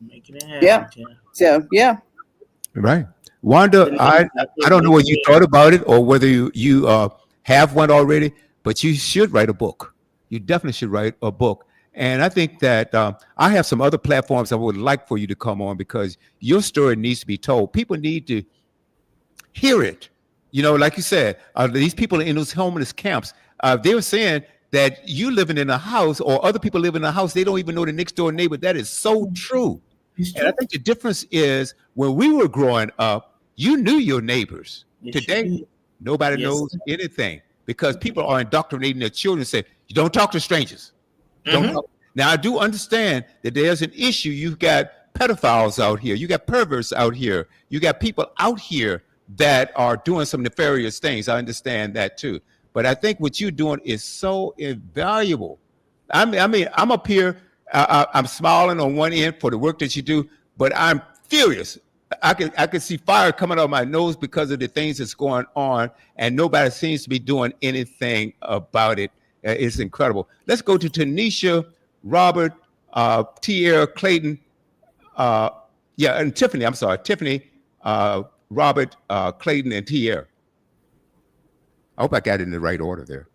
[SPEAKER 6] Making it happen.
[SPEAKER 2] Yeah. So, yeah.
[SPEAKER 1] Right. Wanda, I don't know whether you thought about it or whether you have one already, but you should write a book. You definitely should write a book. And I think that I have some other platforms I would like for you to come on because your story needs to be told. People need to hear it. You know, like you said, these people in those homeless camps, they were saying that you living in a house or other people living in a house, they don't even know the next door neighbor. That is so true. And I think the difference is when we were growing up, you knew your neighbors. Today, nobody knows anything because people are indoctrinating their children and say, you don't talk to strangers. Don't talk. Now, I do understand that there's an issue. You've got pedophiles out here. You got perverts out here. You got people out here that are doing some nefarious things. I understand that too. But I think what you're doing is so invaluable. I mean, I'm up here. I'm smiling on one end for the work that you do, but I'm furious. I can see fire coming out of my nose because of the things that's going on, and nobody seems to be doing anything about it. It's incredible. Let's go to Tanisha, Robert, Tierra, Clayton, and Tiffany. I'm sorry, Tiffany, Robert, Clayton, and Tierra. I hope I got it in the right order there.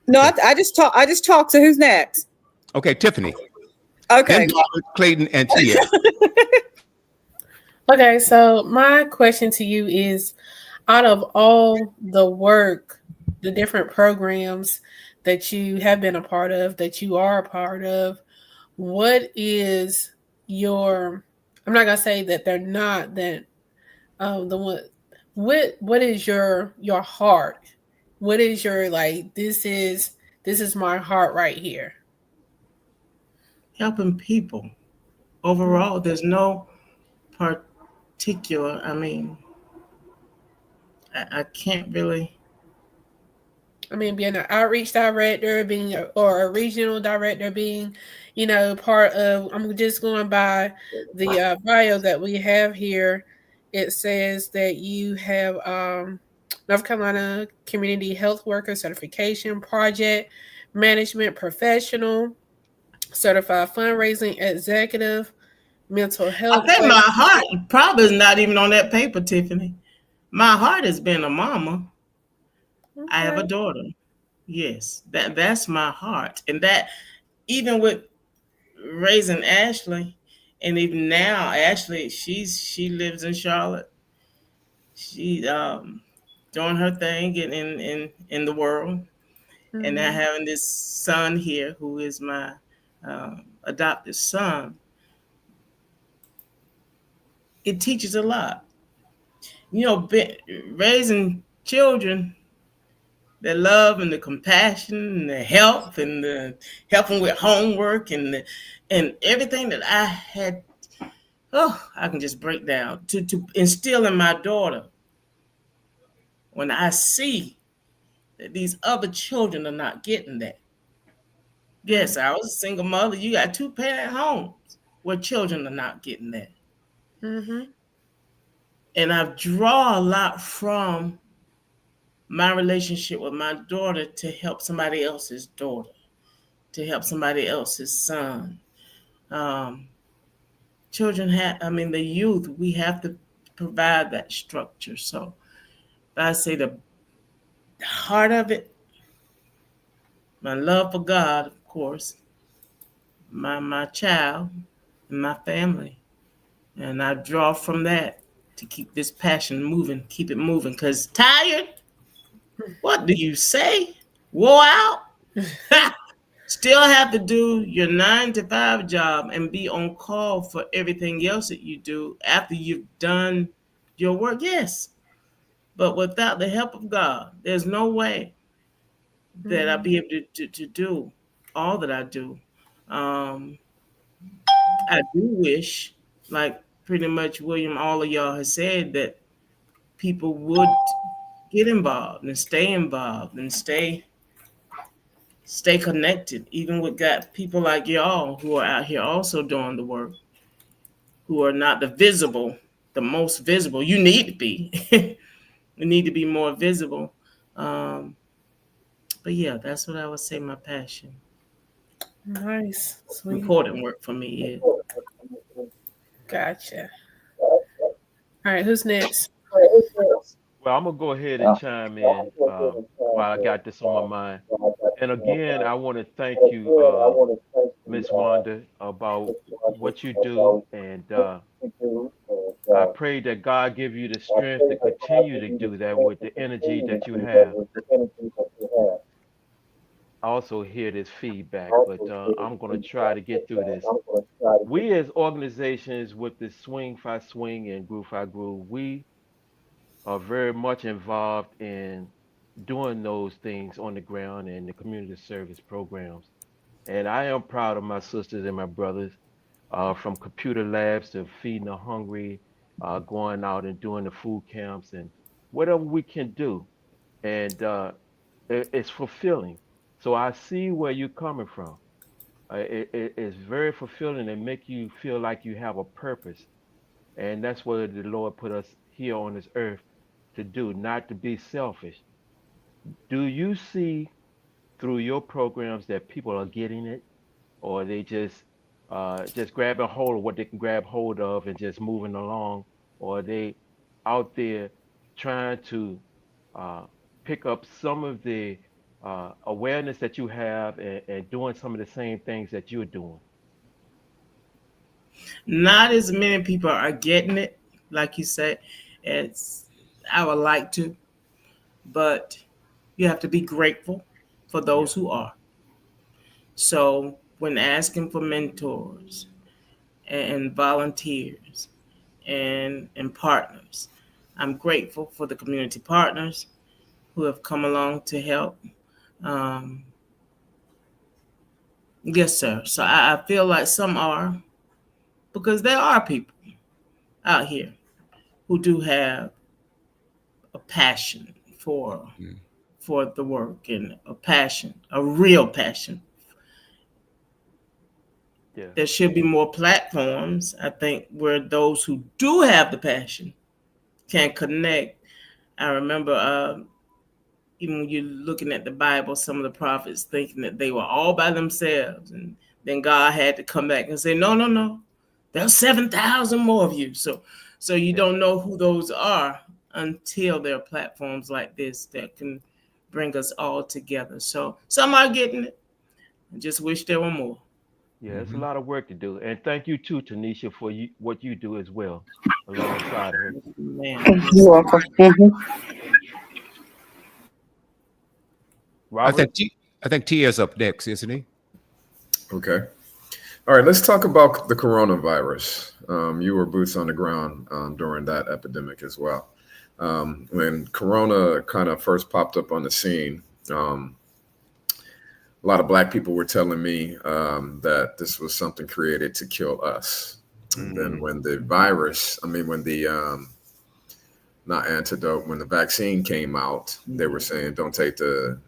[SPEAKER 2] No, I just talked. So who's next?
[SPEAKER 1] Okay, Tiffany.
[SPEAKER 2] Okay.
[SPEAKER 1] Then Robert, Clayton, and Tierra.
[SPEAKER 3] Okay, so my question to you is, out of all the work, the different programs that you have been a part of, that you are a part of, what is your, I'm not gonna say that they're not that the one, what is your heart? What is your, like, this is my heart right here?
[SPEAKER 6] Helping people overall. There's no particular, I mean, I can't really.
[SPEAKER 3] I mean, being an outreach director, or a regional director, being, part of, I'm just going by the bio that we have here. It says that you have North Carolina Community Health Worker Certification, Project Management Professional, Certified Fundraising Executive, Mental Health.
[SPEAKER 6] I think my heart probably is not even on that paper, Tiffany. My heart has been a mama. Okay. I have a daughter. Yes, that's my heart. And that, even with raising Ashley, and even now, Ashley, she lives in Charlotte. She's doing her thing in the world. Mm-hmm. And now having this son here who is my adopted son, it teaches a lot. Raising children, the love and the compassion and the help and the helping with homework and everything that I had, I can just break down to instill in my daughter. When I see that these other children are not getting that. Yes, I was a single mother. You got 2-parent homes where children are not getting that. Mm-hmm. And I draw a lot from my relationship with my daughter to help somebody else's daughter, to help somebody else's son. Children the youth, we have to provide that structure. So I say the heart of it, my love for God, of course, my child, and my family. And I draw from that to keep this passion moving, keep it moving. Because tired? What do you say? Wore out? Still have to do your 9-to-5 job and be on call for everything else that you do after you've done your work? Yes. But without the help of God, there's no way that I'll be able to do all that I do. I do wish, like pretty much William, all of y'all has said, that people would get involved and stay connected, even with people like y'all who are out here also doing the work, who are not the most visible. You need to be. We need to be more visible. But yeah, that's what I would say my passion.
[SPEAKER 3] Nice. Sweet.
[SPEAKER 6] Important work for me is.
[SPEAKER 3] Gotcha. All right, who's next?
[SPEAKER 4] Well, I'm gonna go ahead and chime in while I got this on my mind. And again, I want to thank you, Miss Wanda, about what you do, and I pray that God give you the strength to continue to do that with the energy that you have. I also hear this feedback, but I'm gonna try to get through this. We as organizations with the Swing Fi Swing and Groove Fi Groove, we are very much involved in doing those things on the ground and the community service programs. And I am proud of my sisters and my brothers, from computer labs to feeding the hungry, going out and doing the food camps and whatever we can do. And it's fulfilling. So I see where you're coming from. It's very fulfilling and make you feel like you have a purpose. And that's what the Lord put us here on this earth to do, not to be selfish. Do you see through your programs that people are getting it, or they just grabbing hold of what they can grab hold of and just moving along, or are they out there trying to uh, pick up some of the awareness that you have and doing some of the same things that you're doing?
[SPEAKER 6] Not as many people are getting it, like you said. It's I would like to, but you have to be grateful for
[SPEAKER 4] Yeah.
[SPEAKER 6] those who are. So when asking for mentors and volunteers and partners, I'm grateful for the community partners who have come along to help. Um, yes, sir. So I feel like some are, because there are people out here who do have a passion for
[SPEAKER 1] Mm.
[SPEAKER 6] for the work, and a passion, a real passion.
[SPEAKER 4] Yeah.
[SPEAKER 6] There should be more platforms, I think, where those who do have the passion can connect. I remember even when you're looking at the Bible, some of the prophets thinking that they were all by themselves, and then God had to come back and say, no, no, no, there's 7,000 more of you. So you
[SPEAKER 4] Yeah.
[SPEAKER 6] don't know who those are until there are platforms like this that can bring us all together. So some are getting it. I just wish there were more.
[SPEAKER 4] Yeah, it's a
[SPEAKER 1] Mhm.
[SPEAKER 4] lot of work to do. And thank you too, Tanisha, for what you do as well, alongside of her.
[SPEAKER 6] Man,
[SPEAKER 2] You're welcome. Mhm.
[SPEAKER 1] I
[SPEAKER 4] Robert?
[SPEAKER 1] think I think Tia's up next, isn't he?
[SPEAKER 5] Okay. All right, let's talk about the coronavirus. You were boots on the ground during that epidemic as well. When Corona kind of first popped up on the scene, a lot of Black people were telling me that this was something created to kill us. And then when the virus, when the not antidote, when the vaccine came out, they were saying don't take the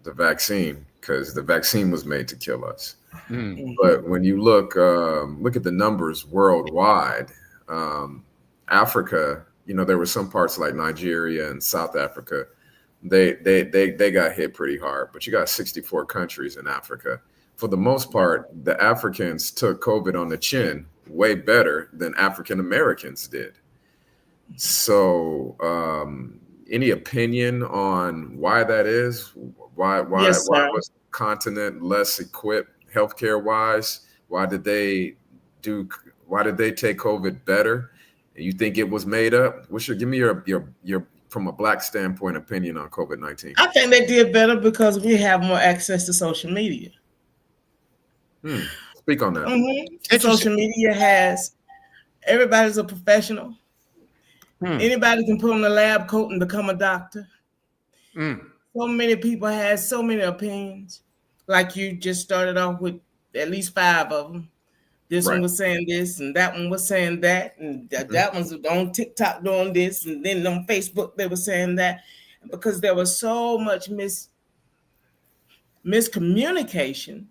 [SPEAKER 5] vaccine because the vaccine was made to kill us.
[SPEAKER 1] Mm.
[SPEAKER 5] But when you look at the numbers worldwide, Africa, there were some parts like Nigeria and South Africa, they got hit pretty hard. But you got 64 countries in Africa. For the most part, the Africans took COVID on the chin way better than African Americans did. So, any opinion on why that is? Why
[SPEAKER 6] yes, sir.
[SPEAKER 5] was the continent less equipped healthcare wise? Why did they take COVID better? You think it was made up? Give me your from a Black standpoint opinion on COVID-19.
[SPEAKER 6] I think they did better because we have more access to social media.
[SPEAKER 5] Speak on that.
[SPEAKER 6] Mm-hmm. Social media has everybody's a professional. Anybody can put on a lab coat and become a doctor. So many people have so many opinions. Like you just started off with at least 5 of them. This one was saying this, and that one was saying that, and that one's on TikTok doing this, and then on Facebook they were saying that, because there was so much miscommunication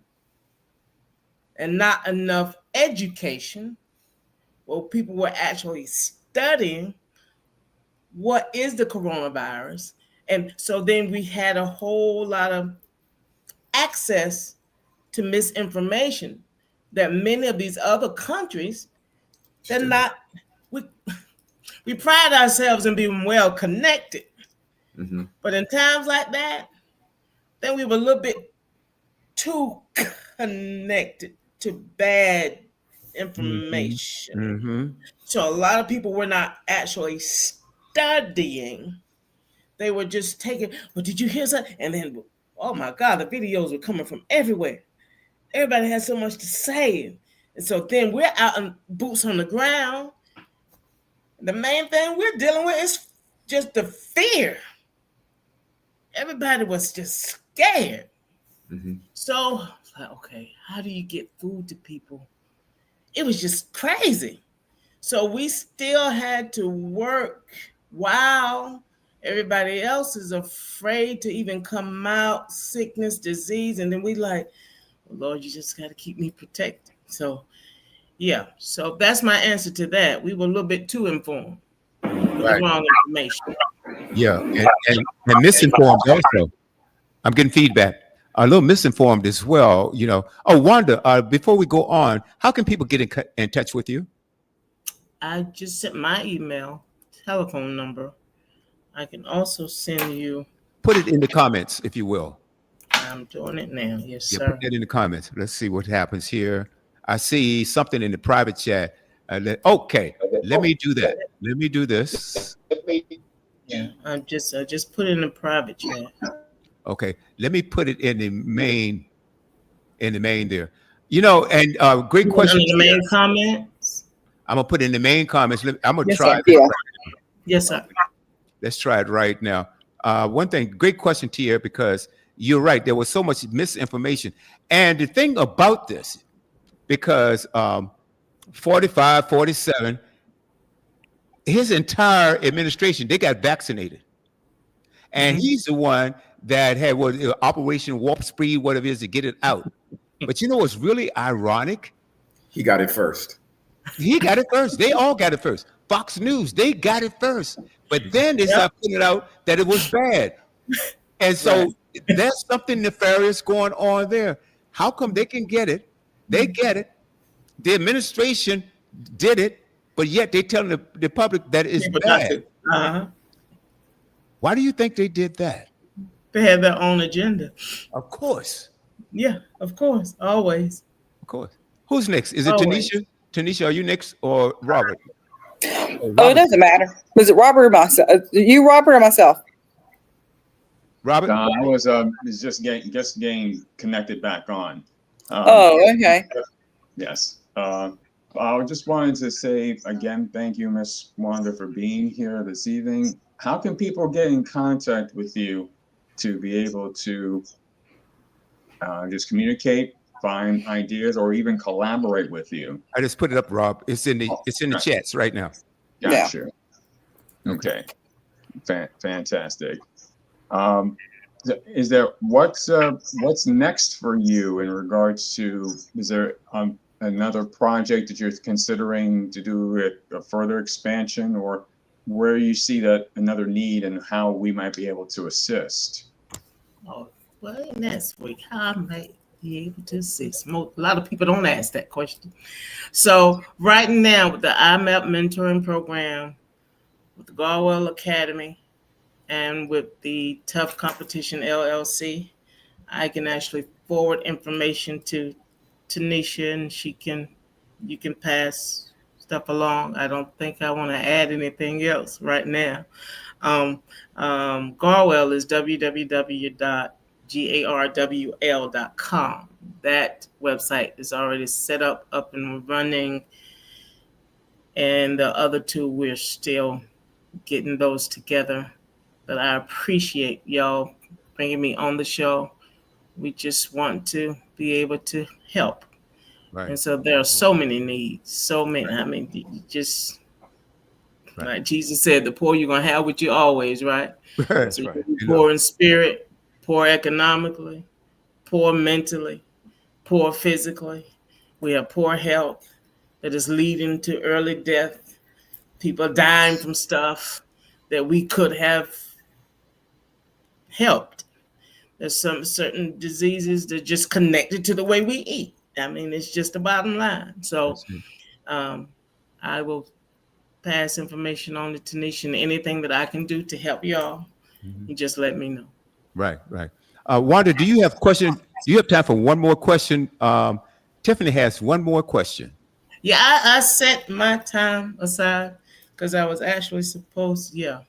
[SPEAKER 6] and not enough education. Well, people were actually studying what is the coronavirus, and so then we had a whole lot of access to misinformation that many of these other countries, they're not. We pride ourselves in being well connected.
[SPEAKER 5] Mm-hmm.
[SPEAKER 6] But in times like that, then we were a little bit too connected to bad information.
[SPEAKER 1] Mm-hmm.
[SPEAKER 6] So a lot of people were not actually studying. They were just taking, well, did you hear that? And then, oh my God, the videos were coming from everywhere. Everybody had so much to say. And so then we're out on boots on the ground. The main thing we're dealing with is just the fear. Everybody was just scared.
[SPEAKER 5] Mm-hmm.
[SPEAKER 6] So, okay, how do you get food to people? It was just crazy. So we still had to work while everybody else is afraid to even come out, sickness, disease. And then we like, well, Lord, you just got to keep me protected. So, yeah. So that's my answer to that. We were a little bit too informed with the wrong information.
[SPEAKER 1] Yeah, and misinformed also. I'm getting feedback. A little misinformed as well, you know. Oh, Wanda, before we go on, how can people get in touch with you?
[SPEAKER 6] I just sent my email, telephone number. I can also send you.
[SPEAKER 1] Put it in the comments, if you will.
[SPEAKER 6] I'm doing it now. Yes,
[SPEAKER 1] Yeah,
[SPEAKER 6] sir.
[SPEAKER 1] put that in the comments. Let's see what happens here. I see something in the private chat. Okay, let me do that. Let me do this.
[SPEAKER 6] Yeah, I just put it in the private chat.
[SPEAKER 1] Okay, let me put it in the main there. You know, and great question.
[SPEAKER 6] In the main comments.
[SPEAKER 1] I'm gonna put it in the main comments. I'm gonna
[SPEAKER 6] Yes,
[SPEAKER 1] try.
[SPEAKER 6] sir. Yeah. Yes, sir.
[SPEAKER 1] Let's try it right now. One thing, great question, Tia, because you're right. There was so much misinformation, and the thing about this, because 45, 47, his entire administration, they got vaccinated, and he's the one that had what Operation Warp Speed, whatever it is, to get it out. But you know what's really ironic?
[SPEAKER 5] He got it first.
[SPEAKER 1] He got it first. They all got it first. Fox News, they got it first. But then they started putting it out that it was bad. And so there's something nefarious going on there. How come they can get it? They get it. The administration did it, but yet they telling the public that it's bad.
[SPEAKER 6] Uh-huh.
[SPEAKER 1] Why do you think they did that?
[SPEAKER 6] They had their own agenda.
[SPEAKER 1] Of course.
[SPEAKER 6] Yeah, of course. Always.
[SPEAKER 1] Of course. Who's next? Is it
[SPEAKER 6] Always.
[SPEAKER 1] Tanisha? Tanisha, are you next or Robert?
[SPEAKER 2] Oh, it doesn't matter. Was it Robert or myself? You, Robert, or myself?
[SPEAKER 1] Robert?
[SPEAKER 7] I was just getting connected back on.
[SPEAKER 2] Okay.
[SPEAKER 7] Yes. I just wanted to say again, thank you, Miss Wanda, for being here this evening. How can people get in contact with you to be able to just communicate, find ideas, or even collaborate with you?
[SPEAKER 1] I just put it up, Rob. It's in the chats right now.
[SPEAKER 7] Gotcha. Yeah. Okay. Fantastic. Is there what's next for you in regards to? Is there another project that you're considering to do a further expansion, or where you see that another need and how we might be able to assist?
[SPEAKER 6] Oh, well, next week, how I might be able to assist. A lot of people don't ask that question. So right now, with the IMAP mentoring program, with the Garwell Academy, and with the Tough Competition LLC, I can actually forward information to Tanisha, and you can pass stuff along. I don't think I want to add anything else right now. Garwell is www.garwl.com. That website is already set up and running, and the other two, we're still getting those together. But I appreciate y'all bringing me on the show. We just want to be able to help.
[SPEAKER 1] Right.
[SPEAKER 6] And so there are so many needs, so many. I mean, you just, like Jesus said, the poor you're going to have with you always, right?
[SPEAKER 1] That's
[SPEAKER 6] so
[SPEAKER 1] right.
[SPEAKER 6] Poor in spirit, poor economically, poor mentally, poor physically. We have poor health that is leading to early death. People dying from stuff that we could have helped. There's some certain diseases that are just connected to the way we eat. I mean, it's just the bottom line. So I will pass information on to Tanisha, and anything that I can do to help y'all, you just let me know.
[SPEAKER 1] Right. Wanda, do you have question? Do you have time for one more question? Tiffany has one more question.
[SPEAKER 6] Yeah, I set my time aside because I was actually supposed, to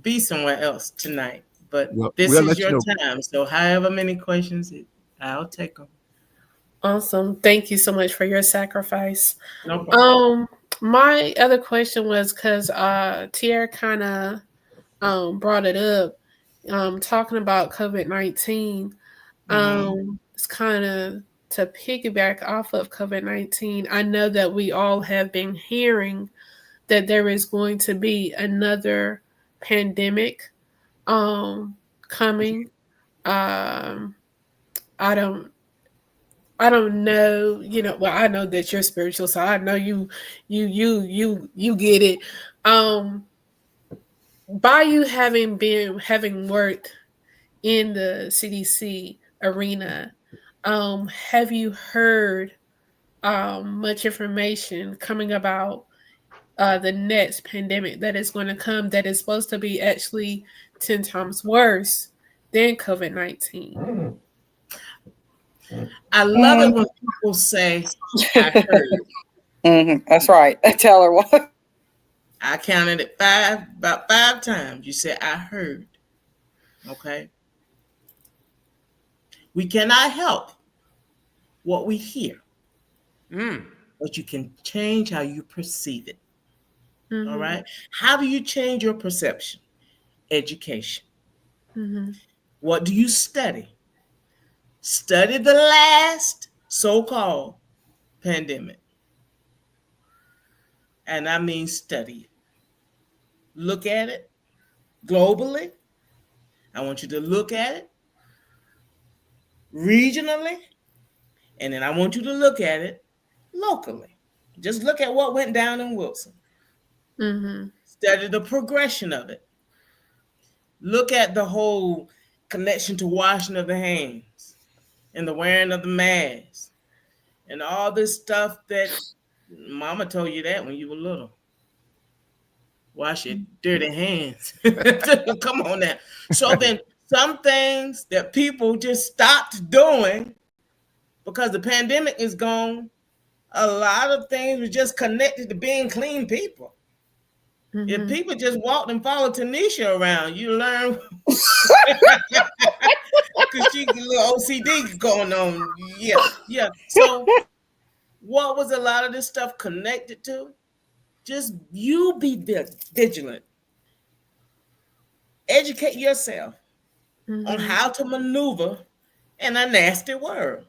[SPEAKER 6] be somewhere else tonight. But this is your time. So however many questions, I'll take them.
[SPEAKER 3] Awesome. Thank you so much for your sacrifice.
[SPEAKER 6] No problem.
[SPEAKER 3] My other question was because Tierra kind of brought it up, talking about COVID-19. It's kind of to piggyback off of COVID-19. I know that we all have been hearing that there is going to be another pandemic coming. I don't know, well, I know that you're spiritual, so I know you get it. By you having worked in the CDC arena, have you heard much information coming about the next pandemic that is going to come that is supposed to be actually 10 times worse than COVID-19?
[SPEAKER 6] I love it when people say, I heard.
[SPEAKER 2] That's right. Tell her what.
[SPEAKER 6] I counted it about five times. You said, I heard. Okay. We cannot help what we hear, but you can change how you perceive it. All right. How do you change your perception? Education. What do you study? Study the last so-called pandemic. And I mean study it. Look at it globally. I want you to look at it regionally. And then I want you to look at it locally. Just look at what went down in Wilson. Study the progression of it. Look at the whole connection to washing of the hands and the wearing of the mask and all this stuff that mama told you that when you were little. Wash your dirty hands. Come on now. So then some things that people just stopped doing because the pandemic is gone, a lot of things were just connected to being clean people. If people just walked and followed Tanisha around, you learn because she's a little OCD going on. Yeah. So what was a lot of this stuff connected to? Just you be vigilant. Educate yourself on how to maneuver in a nasty world.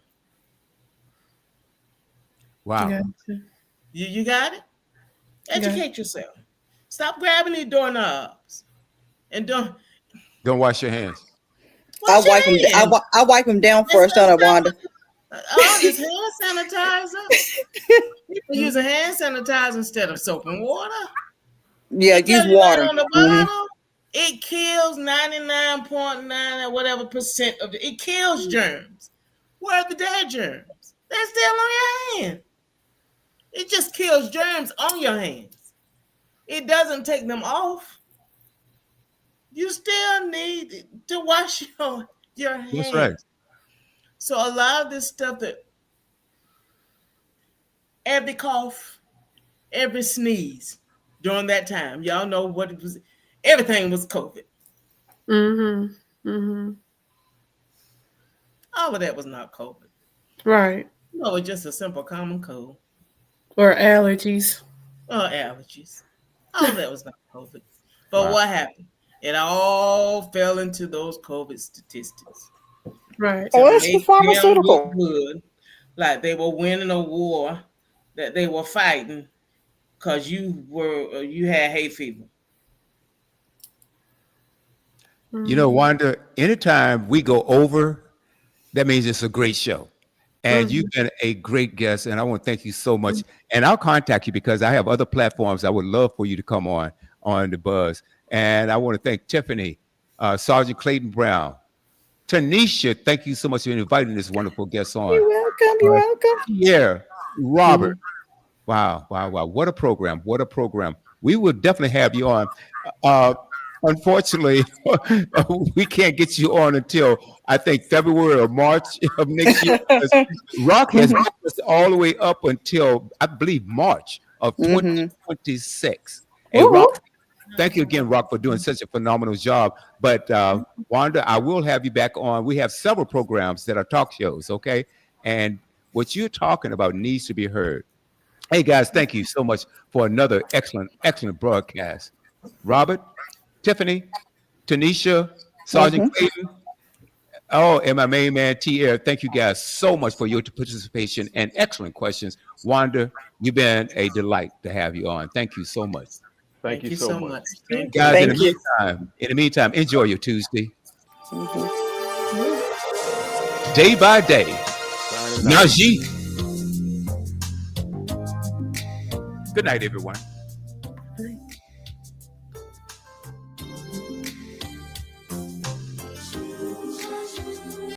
[SPEAKER 1] Wow.
[SPEAKER 6] You got it? Educate yourself. Stop grabbing these doorknobs and don't
[SPEAKER 1] wash your hands.
[SPEAKER 2] I wipe them down first, don't I, Wanda?
[SPEAKER 6] Oh, this hand sanitizer. People use a hand sanitizer instead of soap and water.
[SPEAKER 2] Yeah, use water.
[SPEAKER 6] On the bottle, it kills 99.9 or whatever percent of it kills germs. Where are the dead germs? They're still on your hand. It just kills germs on your hands. It doesn't take them off. You still need to wash your hands.
[SPEAKER 1] That's right.
[SPEAKER 6] So a lot of this stuff that every cough, every sneeze during that time, y'all know what it was. Everything was COVID. All of that was not COVID.
[SPEAKER 3] Right.
[SPEAKER 6] No, it's just a simple common cold.
[SPEAKER 3] Or allergies.
[SPEAKER 6] All of that was not COVID. But what happened? It all fell into those COVID statistics.
[SPEAKER 3] Right.
[SPEAKER 2] Oh, it's the pharmaceutical.
[SPEAKER 6] Good, like they were winning a war that they were fighting because you had hay fever.
[SPEAKER 1] You know, Wanda, anytime we go over, that means it's a great show. And you've been a great guest, and I want to thank you so much. And I'll contact you because I have other platforms I would love for you to come on the Buzz. And I want to thank Tiffany, Sergeant Clayton Brown, Tanisha. Thank you so much for inviting this wonderful guest on.
[SPEAKER 2] You're welcome. You're welcome.
[SPEAKER 1] Yeah, Robert. Wow. What a program. we will definitely have you on. Unfortunately, we can't get you on until I think February or March of next year. Rock has got us all the way up until I believe March of 2026. And Rock, thank you again, Rock, for doing such a phenomenal job. But Wanda, I will have you back on. We have several programs that are talk shows, okay? And what you're talking about needs to be heard. Hey guys, thank you so much for another excellent broadcast. Robert, Tiffany, Tanisha, Sergeant Clayton, and my main man, T. Thank you guys so much for your participation and excellent questions. Wanda, you've been a delight to have you on. Thank you so much.
[SPEAKER 4] Thank you so much.
[SPEAKER 6] Thank
[SPEAKER 1] Guys,
[SPEAKER 6] you.
[SPEAKER 1] in the meantime, enjoy your Tuesday. Day by day. Najee. Good night, everyone.